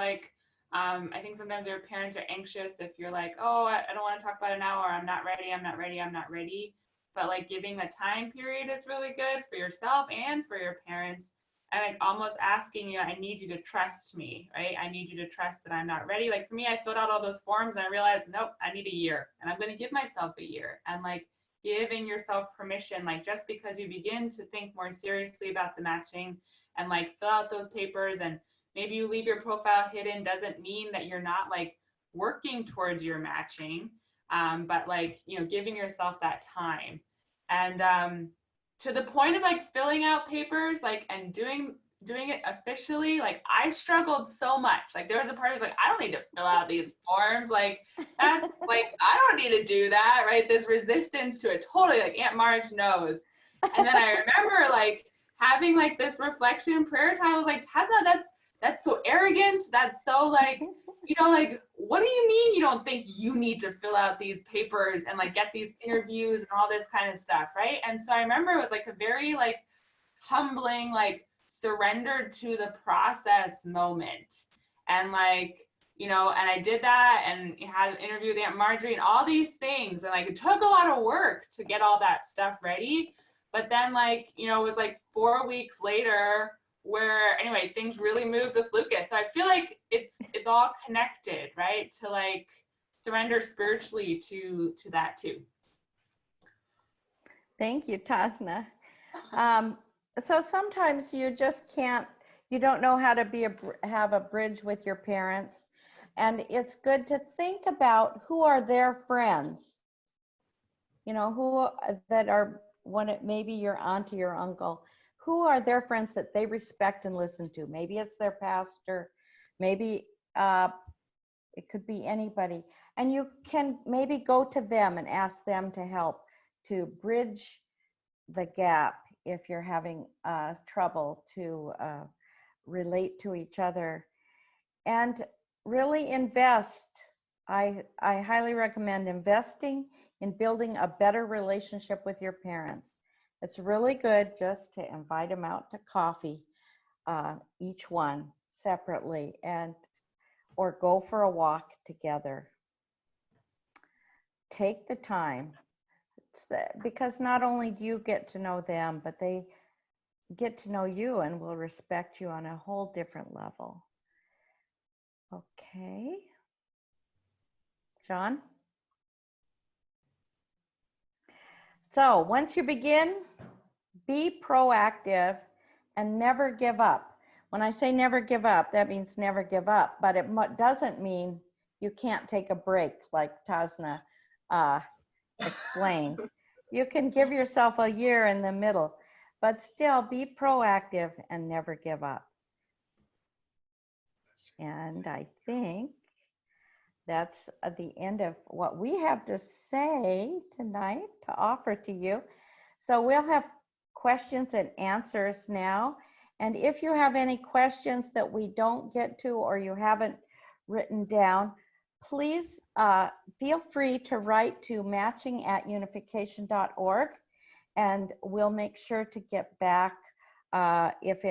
I think sometimes your parents are anxious if you're like, oh, I don't want to talk about it now, or I'm not ready. But giving a time period is really good for yourself and for your parents. And almost asking you, I need you to trust me, right? I need you to trust that I'm not ready. For me, I filled out all those forms and I realized, nope, I need a year, and I'm going to give myself a year. And giving yourself permission, like just because you begin to think more seriously about the matching and like fill out those papers, and maybe you leave your profile hidden, doesn't mean that you're not like working towards your matching, but like, you know, giving yourself that time. And to the point of like filling out papers, like, and doing it officially, like I struggled so much. Like there was a part I was like, I don't need to fill out these forms. Like that's like, I don't need to do that, right? There's resistance to it, totally, like Aunt Marge knows. And then I remember like having like this reflection prayer time. I was like, Tasnah, that's so arrogant. That's so like, you know, like, what do you mean you don't think you need to fill out these papers and like get these interviews and all this kind of stuff, right? And so I remember it was like a very like humbling, like surrendered to the process moment. And like, you know, and I did that and had an interview with Aunt Marjorie and all these things. And like, it took a lot of work to get all that stuff ready. But then like, you know, it was like 4 weeks later where anyway, things really moved with Lucas. So I feel like it's all connected, right? To like surrender spiritually to that too. Thank you, Tasnah. So sometimes you just can't, you don't know how to have a bridge with your parents. And it's good to think about who are their friends, you know, who that are maybe your auntie or uncle, who are their friends that they respect and listen to. Maybe it's their pastor, maybe it could be anybody. And you can maybe go to them and ask them to help to bridge the gap if you're having trouble to relate to each other. And really invest. I highly recommend investing in building a better relationship with your parents. It's really good just to invite them out to coffee, each one separately, or go for a walk together. Take the time, because not only do you get to know them, but they get to know you and will respect you on a whole different level. Okay. John? So once you begin, be proactive and never give up. When I say never give up, that means never give up, but it doesn't mean you can't take a break like Tasnah explained. You can give yourself a year in the middle, but still be proactive and never give up. And I think that's the end of what we have to say tonight to offer to you. So we'll have questions and answers now. And if you have any questions that we don't get to or you haven't written down, please feel free to write to matching@unification.org, and we'll make sure to get back if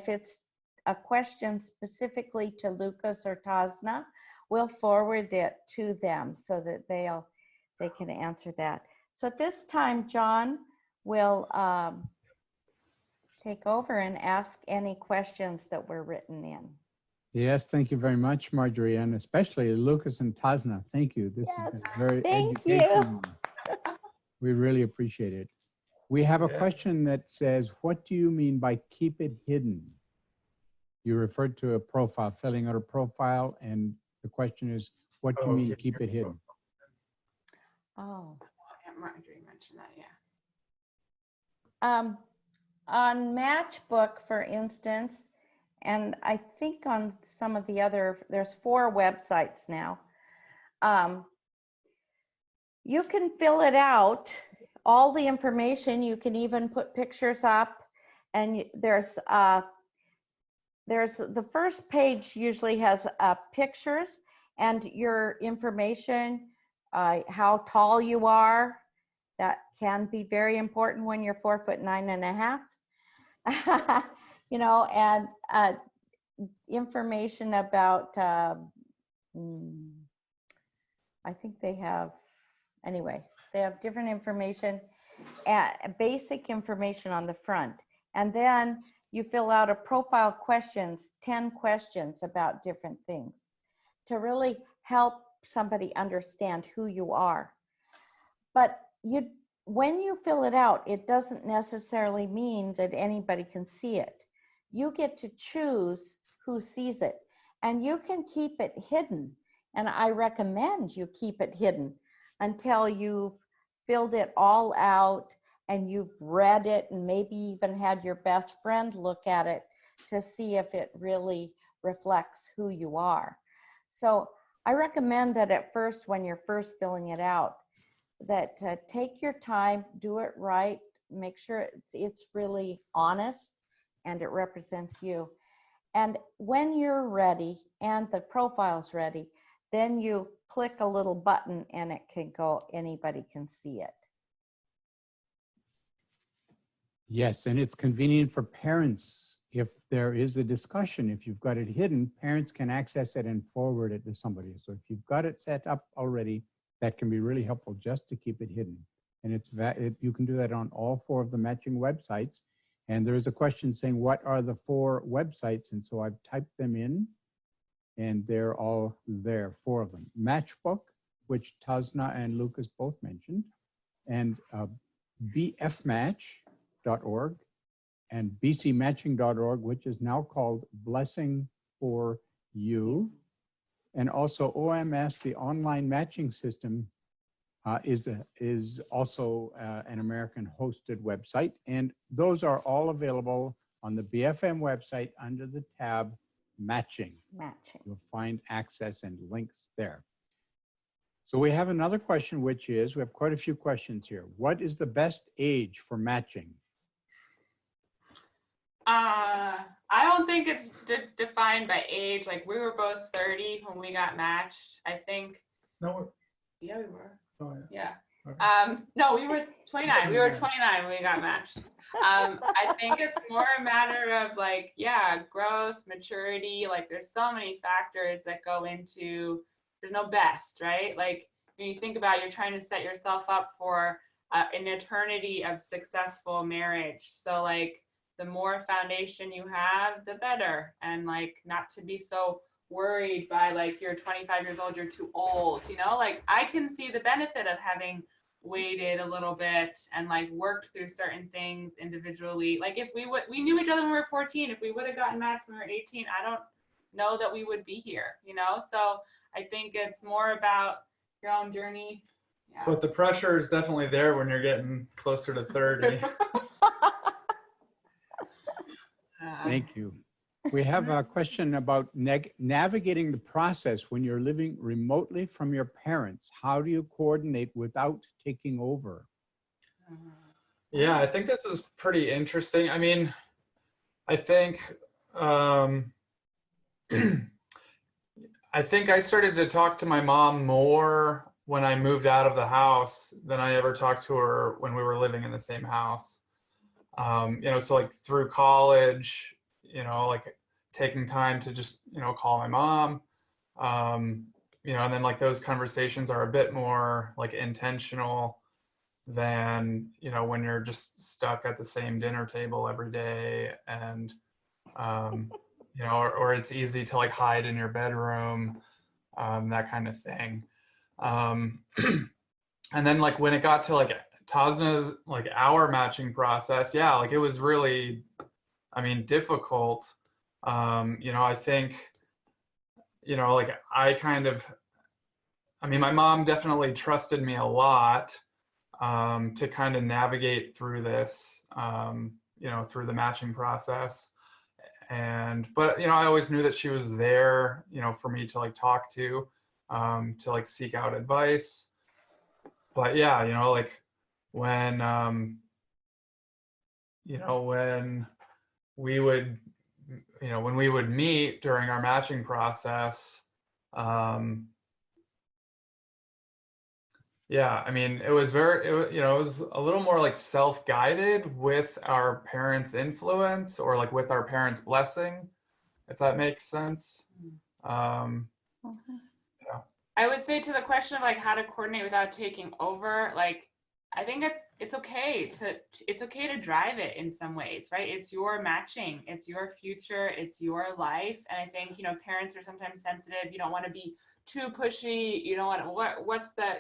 it's a question specifically to Lucas or Tasnah, we'll forward it to them so that they can answer that. So at this time, John will take over and ask any questions that were written in. Yes, thank you very much, Marjorie, and especially Lucas and Tasnah. Thank you. This has been very educational. We really appreciate it. We have a question that says, what do you mean by keep it hidden? You referred to a profile, filling out a profile, and the question is, what do you mean keep it hidden? Oh. Marjorie mentioned that, yeah. On Matchbook, for instance, and I think on some of the other, there's 4 websites now. You can fill it out, all the information. You can even put pictures up, and there's the first page usually has pictures and your information, how tall you are. That can be very important when you're 4'9½". You know, and information about, I think they have, anyway, they have different information, basic information on the front. And then you fill out a profile questions, 10 questions about different things to really help somebody understand who you are. But when you fill it out, it doesn't necessarily mean that anybody can see it. You get to choose who sees it, and you can keep it hidden. And I recommend you keep it hidden until you've filled it all out and you've read it and maybe even had your best friend look at it to see if it really reflects who you are. So I recommend that at first, when you're first filling it out, that take your time, do it right, make sure it's really honest and it represents you. And when you're ready and the profile's ready, then you click a little button and it can go, anybody can see it. Yes, and it's convenient for parents. If there is a discussion, if you've got it hidden, parents can access it and forward it to somebody. So if you've got it set up already, that can be really helpful just to keep it hidden. And you can do that on all 4 of the matching websites. And there is a question saying, what are the 4 websites? And so I've typed them in, and they're all there, 4 of them. Matchbook, which Tasnah and Lukas both mentioned, and bfmatch.org, and bcmatching.org, which is now called Blessing for You. And also OMS, the online matching system, is also an American hosted website. And those are all available on the BFM website under the tab Matching. You'll find access and links there. So we have another question, which is, we have quite a few questions here. What is the best age for matching? I don't think it's defined by age. Like, we were both 30 when we got matched. I think. No. Yeah, we were. Oh, Yeah. okay. No, we were 29. We were 29 when we got matched. I think it's more a matter of, like, yeah, growth, maturity. Like, there's so many factors that go into, there's no best, right? Like, when you think about it, you're trying to set yourself up for an eternity of successful marriage. So, like, the more foundation you have, the better. And, like, not to be so worried by, like, you're 25 years old, you're too old, you know? Like, I can see the benefit of having waited a little bit and, like, worked through certain things individually. Like, if we knew each other when we were 14, if we would have gotten matched when we were 18, I don't know that we would be here, you know? So I think it's more about your own journey. Yeah. But the pressure is definitely there when you're getting closer to 30. Thank you. We have a question about navigating the process when you're living remotely from your parents. How do you coordinate without taking over? Yeah, I think this is pretty interesting. I mean, I think I think I started to talk to my mom more when I moved out of the house than I ever talked to her when we were living in the same house. You know, so, like, through college, you know, like, taking time to just, you know, call my mom, you know, and then, like, those conversations are a bit more, like, intentional than, you know, when you're just stuck at the same dinner table every day, and you know, or it's easy to, like, hide in your bedroom, that kind of thing. And then, like, when it got to, like, Tasnah, like, our matching process, yeah, like, it was really, I mean, difficult. You know, I think, you know, like, I mean, my mom definitely trusted me a lot to kind of navigate through this, you know, through the matching process. But, you know, I always knew that she was there, you know, for me to, like, talk to like, seek out advice. But yeah, you know, like, when, you know, when we would, you know, when we would meet during our matching process, yeah, I mean, it was you know, it was a little more, like, self-guided with our parents' influence, or, like, with our parents' blessing, if that makes sense. Yeah. I would say, to the question of, like, how to coordinate without taking over, like, I think it's okay to drive it in some ways, right? It's your matching, it's your future, it's your life. And I think, parents are sometimes sensitive. You don't want to be too pushy. You don't want to, what's the,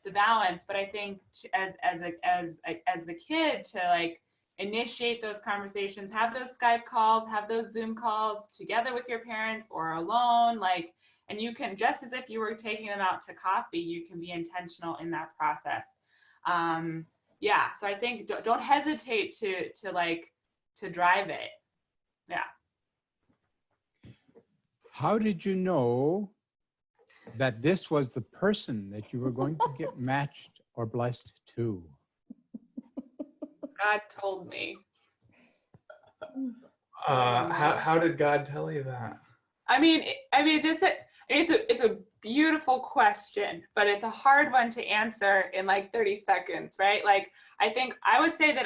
the balance. But I think as the kid to like initiate those conversations, have those Skype calls, have those Zoom calls together with your parents or alone, like, and you can, just as if you were taking them out to coffee, you can be intentional in that process. Yeah, so I think don't hesitate to drive it. Yeah. How did you know that this was the person that you were going to get matched or blessed to? God told me. How did God tell you that? It's a beautiful question, but it's a hard one to answer in like 30 seconds, right? Like, I think I would say that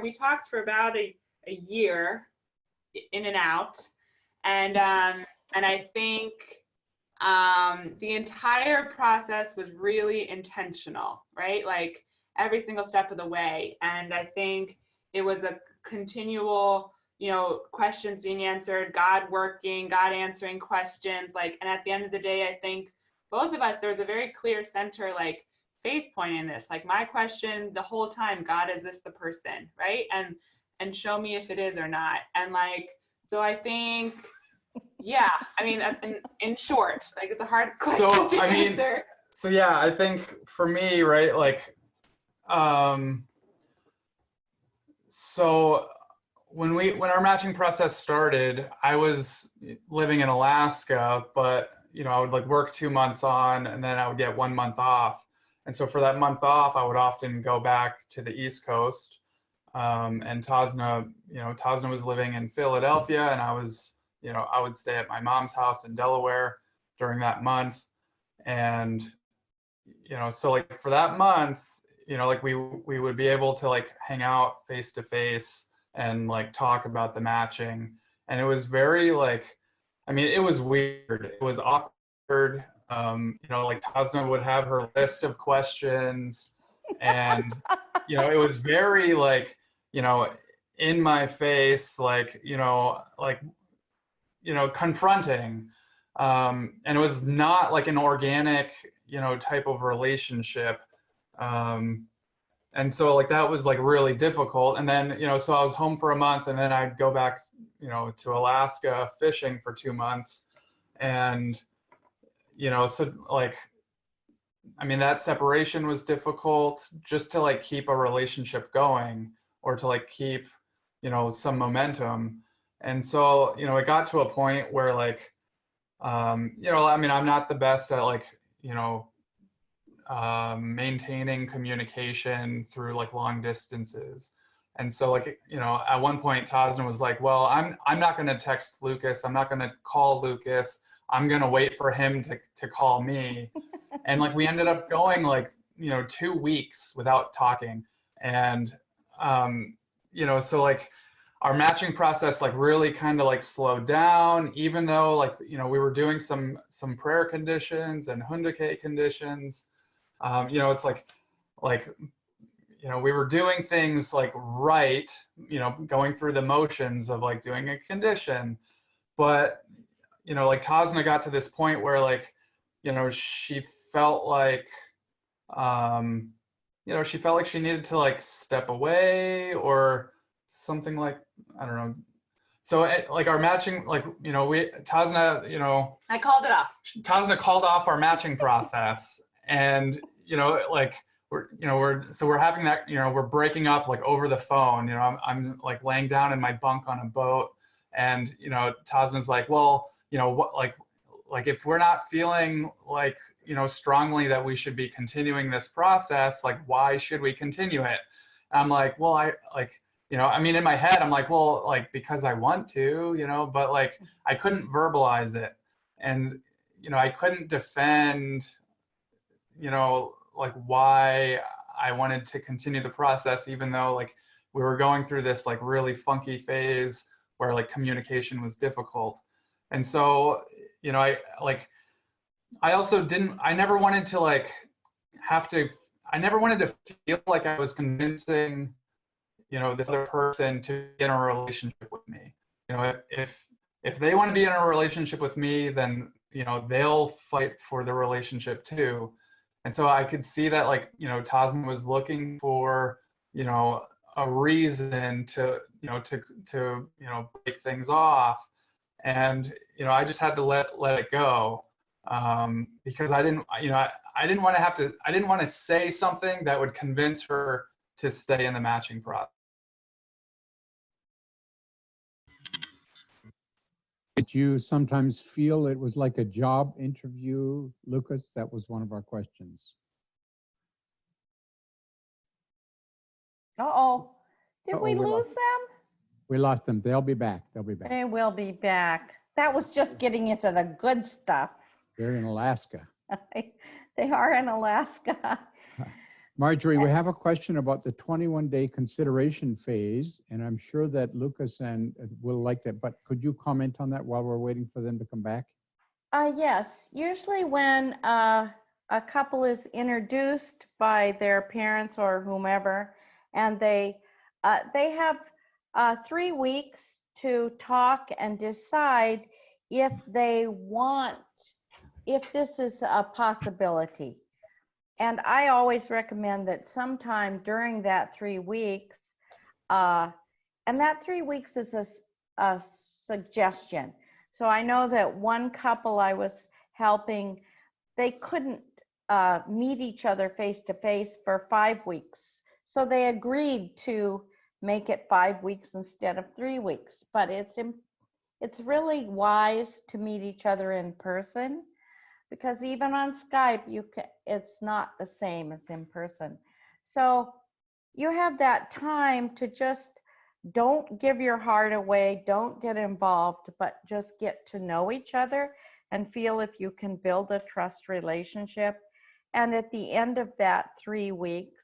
we talked for about a year in and out. And I think the entire process was really intentional, right? Like every single step of the way. And I think it was a continual, questions being answered, God working, God answering questions, like, and at the end of the day, I think both of us, there was a very clear center, like faith point in this, like my question the whole time, God, is this the person, right? And show me if it is or not. And like, so I think, yeah, in short, like it's a hard question to answer. So yeah, I think for me, right, like, so when our matching process started, I was living in Alaska, but I would like work 2 months on, and then I would get 1 month off. And so for that month off, I would often go back to the East Coast. And Tasnah was living in Philadelphia, and I would stay at my mom's house in Delaware during that month. And, so like for that month, like we would be able to like hang out face to face and like talk about the matching. And it was very like, it was weird. It was awkward. Like Tasnah would have her list of questions, and, it was very like, in my face, like, confronting. And it was not like an organic, type of relationship. And so like that was like really difficult. And then, so I was home for a month, and then I'd go back, to Alaska fishing for 2 months. And, so like, that separation was difficult, just to like keep a relationship going, or to like keep, some momentum. And so, it got to a point where like, I'm not the best at like, maintaining communication through like long distances. And so like, at one point Tasnah was like, well, I'm not going to text Lucas. I'm not going to call Lucas. I'm going to wait for him to call me. And like, we ended up going like, 2 weeks without talking. And, so like our matching process like really kind of like slowed down, even though like, we were doing some prayer conditions and hundake conditions. It's like, we were doing things like right, going through the motions of like doing a condition. But, like Tasnah got to this point where like, she felt like, she felt like she needed to like step away or something, like, I don't know. So like our matching, like, Tasnah, I called it off. Tasnah called off our matching process. And, like we're having that, we're breaking up like over the phone. I'm like laying down in my bunk on a boat, and, Tasnah's like, well, what, like if we're not feeling like, strongly that we should be continuing this process, like, why should we continue it? And I'm like, well, I like, in my head, I'm like, well, like, because I want to, but like, I couldn't verbalize it. And, I couldn't defend, like why I wanted to continue the process, even though like we were going through this like really funky phase where like communication was difficult. And so, I also I never wanted to like have to, I never wanted to feel like I was convincing, you know, this other person to be in a relationship with me. You know, if they want to be in a relationship with me, then, you know, they'll fight for the relationship too. And so I could see that, like, you know, Tasnah was looking for, you know, a reason to, you know, you know, break things off. And, you know, I just had to let it go, because I didn't, you know, I didn't want to say something that would convince her to stay in the matching process. Did you sometimes feel it was like a job interview, Lucas? That was one of our questions. Uh-oh. Did Uh-oh, we we lose lost- them? We lost them. They'll be back. They'll be back. They will be back. That was just getting into the good stuff. They're in Alaska. They are in Alaska. Marjorie, we have a question about the 21-day consideration phase, and I'm sure that Lucas and will like that, but could you comment on that while we're waiting for them to come back? Yes, usually when a couple is introduced by their parents or whomever, and they have 3 weeks to talk and decide if this is a possibility. And I always recommend that sometime during that 3 weeks, and that 3 weeks is a suggestion. So I know that one couple I was helping, they couldn't meet each other face to face for 5 weeks. So they agreed to make it 5 weeks instead of 3 weeks. But it's really wise to meet each other in person, because even on Skype, it's not the same as in person. So you have that time to just don't give your heart away, don't get involved, but just get to know each other and feel if you can build a trust relationship. And at the end of that 3 weeks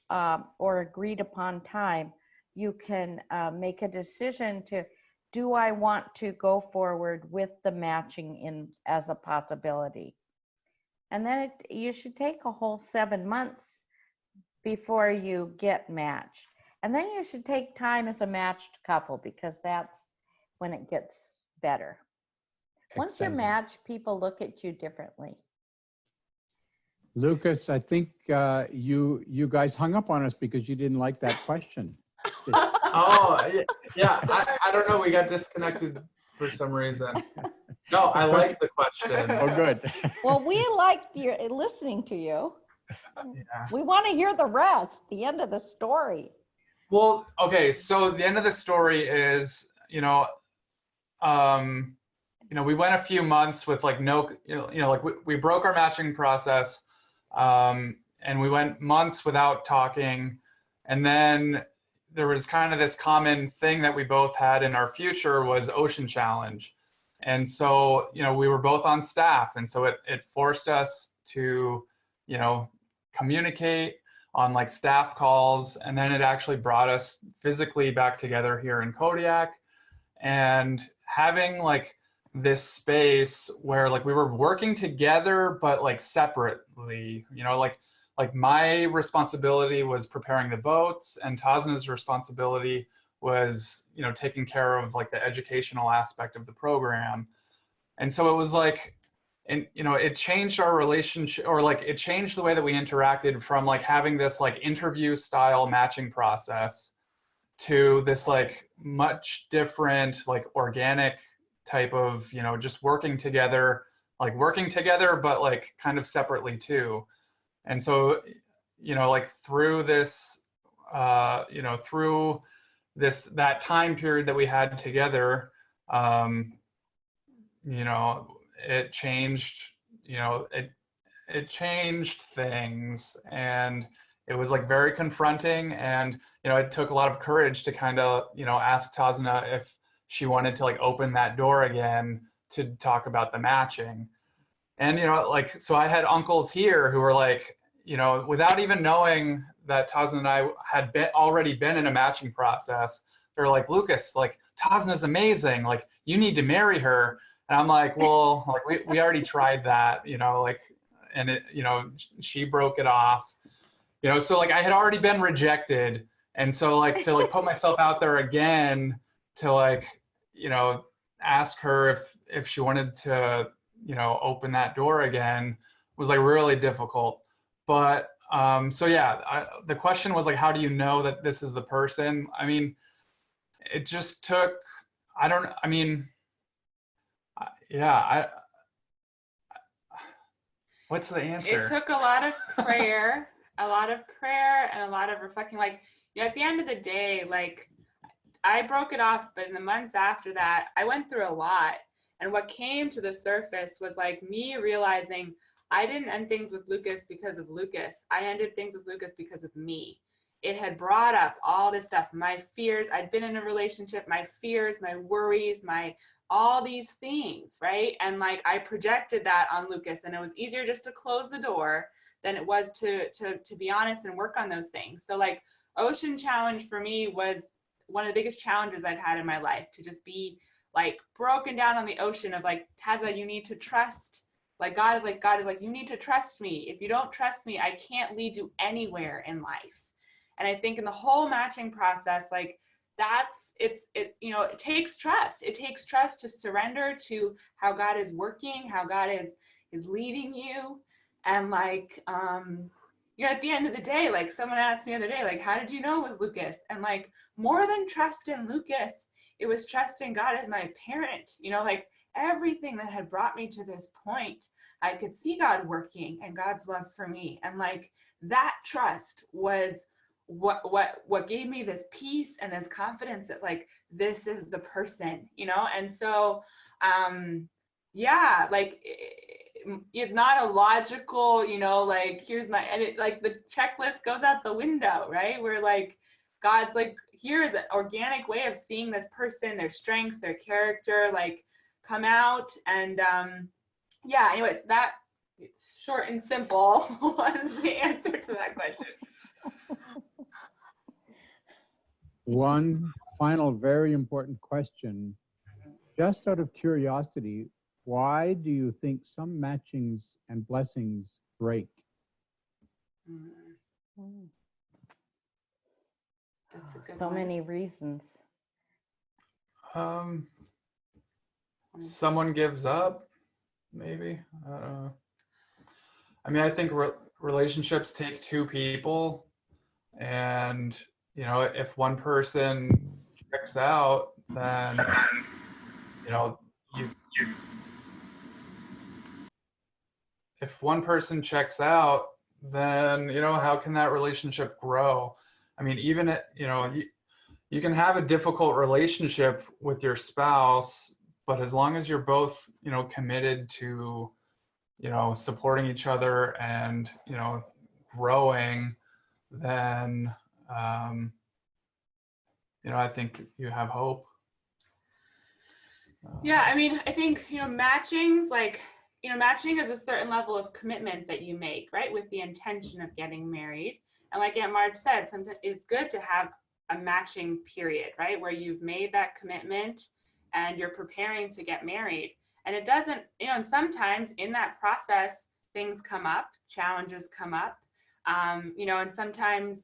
or agreed upon time, you can make a decision to, do I want to go forward with the matching as a possibility? And then you should take a whole 7 months before you get matched. And then you should take time as a matched couple, because that's when it gets better. Once you're matched, people look at you differently. Lucas, I think you guys hung up on us because you didn't like that question. Oh, yeah. I don't know. We got disconnected for some reason. No, I like the question. Oh, good. Well, we liked listening to you. Yeah. We want to hear the rest, the end of the story. Well, okay. So the end of the story is, we went a few months with like no, like we broke our matching process, and we went months without talking, and then there was kind of this common thing that we both had in our future was Ocean Challenge. And so, we were both on staff. And so it forced us to, communicate on like staff calls. And then it actually brought us physically back together here in Kodiak. And having like this space where like we were working together, but like separately, like my responsibility was preparing the boats, and Tasnah's responsibility was, taking care of like the educational aspect of the program. And so it was like, and it changed our relationship, or like it changed the way that we interacted from like having this like interview style matching process to this like much different, like organic type of, just working together, but like kind of separately too. And so, like through this, through that time period that we had together, it changed, it changed things, and it was like very confronting. And, it took a lot of courage to kind of, ask Tasnah if she wanted to like open that door again to talk about the matching. And, like, so I had uncles here who were like, without even knowing that Tasnah and I had already been in a matching process, they're like, Lucas, like, Tasnah's amazing. Like, you need to marry her. And I'm like, well, like, we already tried that, like, and it, she broke it off. you know, so like I had already been rejected. And so like to like put myself out there again to like, you know, ask her if she wanted to, you know, open that door again was like really difficult. But so yeah, the question was like, how do you know that this is the person? I mean, it just took, I mean, yeah, what's the answer? It took a lot of prayer, and a lot of reflecting. Like, you know, at the end of the day, like, I broke it off, but in the months after that, I went through a lot. And what came to the surface was like me realizing I didn't end things with Lucas because of Lucas. I ended things with Lucas because of me. It had brought up all this stuff, my fears. I'd been in a relationship, my fears, my worries, all these things, right? And like I projected that on Lucas, and it was easier just to close the door than it was to be honest and work on those things. So like Ocean Challenge for me was one of the biggest challenges I've had in my life, to just be like broken down on the ocean of like, Tasnah, you need to trust. Like God is like, you need to trust me. If you don't trust me, I can't lead you anywhere in life. And I think in the whole matching process, like you know, it takes trust. It takes trust to surrender to how God is working, how God is leading you. And like, you know, at the end of the day, like someone asked me the other day, like, how did you know it was Lucas? And like, more than trust in Lucas, it was trust in God as my parent. You know, like everything that had brought me to this point, I could see God working and God's love for me. And like that trust was what gave me this peace and this confidence that like this is the person, you know. And so yeah, like it's not a logical, you know, like here's my, and it like the checklist goes out the window, right? Where like God's like, here's an organic way of seeing this person, their strengths, their character, like come out. And yeah, anyways, that short and simple was the answer to that question. One final very important question, just out of curiosity, why do you think some matchings and blessings break? So many reasons. Someone gives up, maybe. I mean, I think relationships take two people, and you know, if one person checks out, then you know, if one person checks out, then you know, how can that relationship grow? I mean, even you know, you can have a difficult relationship with your spouse, but as long as you're both, you know, committed to, you know, supporting each other and, you know, growing, then, you know, I think you have hope. Yeah, I mean, I think, you know, matchings, like, you know, matching is a certain level of commitment that you make, right, with the intention of getting married. And like Aunt Marge said, sometimes it's good to have a matching period, right, where you've made that commitment and you're preparing to get married. And it doesn't, you know, and sometimes in that process, things come up, challenges come up, you know, and sometimes,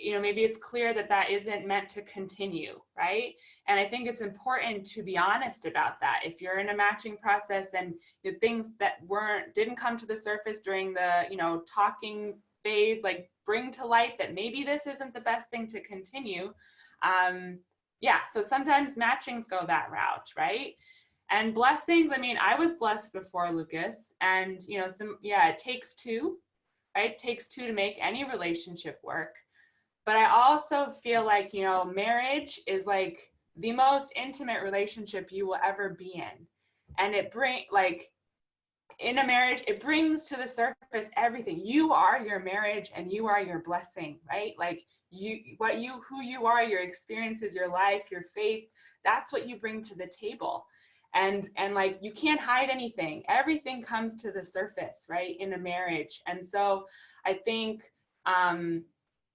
you know, maybe it's clear that that isn't meant to continue, right? And I think it's important to be honest about that. If you're in a matching process and you know, things that didn't come to the surface during the, you know, talking phase, like bring to light that maybe this isn't the best thing to continue. Yeah, so sometimes matchings go that route, right? And blessings, I mean, I was blessed before Lucas, and you know, yeah, it takes two, right? It takes two to make any relationship work. But I also feel like, you know, marriage is like the most intimate relationship you will ever be in. And in a marriage, it brings to the surface everything. You are your marriage and you are your blessing, right? Like who you are, your experiences, your life, your faith, that's what you bring to the table. And like, you can't hide anything. Everything comes to the surface, right, in a marriage. And so I think,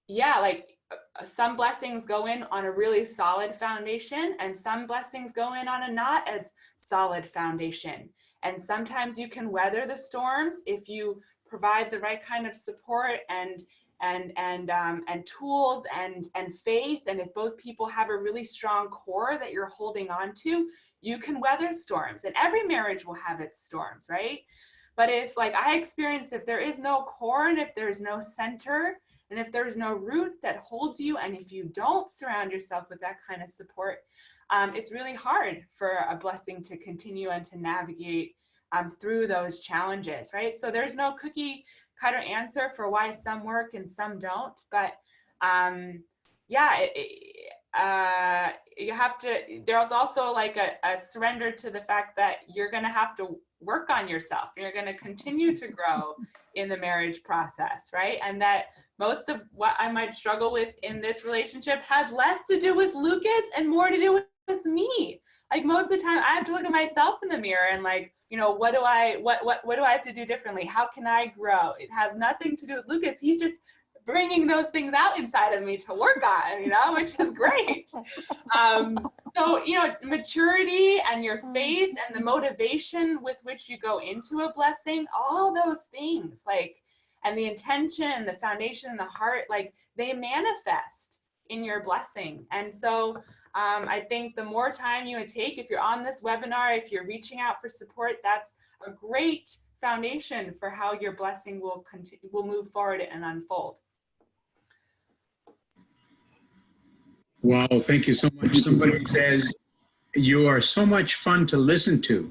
yeah, like some blessings go in on a really solid foundation and some blessings go in on a not as solid foundation. And sometimes you can weather the storms if you provide the right kind of support and tools and faith, and if both people have a really strong core that you're holding on to, you can weather storms. And every marriage will have its storms, right? But if, like I experienced, if there is no core and if there's no center and if there's no root that holds you, and if you don't surround yourself with that kind of support, it's really hard for a blessing to continue and to navigate through those challenges, right? So there's no cookie cutter answer for why some work and some don't, but yeah, you have to, there's also like a surrender to the fact that you're going to have to work on yourself. You're going to continue to grow in the marriage process, right? And that most of what I might struggle with in this relationship has less to do with Lucas and more to do with me. Like most of the time I have to look at myself in the mirror and like, you know, what do I have to do differently? How can I grow? It has nothing to do with Lucas. He's just bringing those things out inside of me to work on, you know, which is great. So, you know, maturity and your faith and the motivation with which you go into a blessing, all those things, like, and the intention and the foundation and the heart, like they manifest in your blessing. And so I think the more time you would take, if you're on this webinar, if you're reaching out for support, that's a great foundation for how your blessing will move forward and unfold. Wow, thank you so much. Somebody says, you are so much fun to listen to.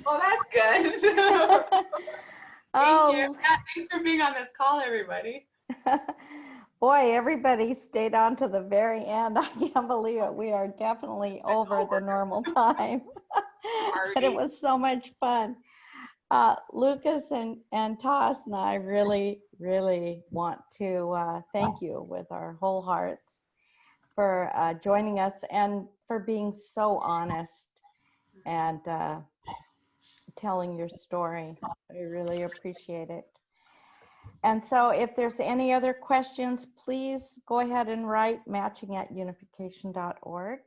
Well, that's good. Thank you. Yeah, thanks for being on this call, everybody. Boy, everybody stayed on to the very end. I can't believe it. We are definitely over the normal time. But it was so much fun. Lucas and Tasnah, I really, really want to thank you with our whole hearts for joining us and for being so honest and telling your story. I really appreciate it. And so if there's any other questions, please go ahead and write matching@unification.org.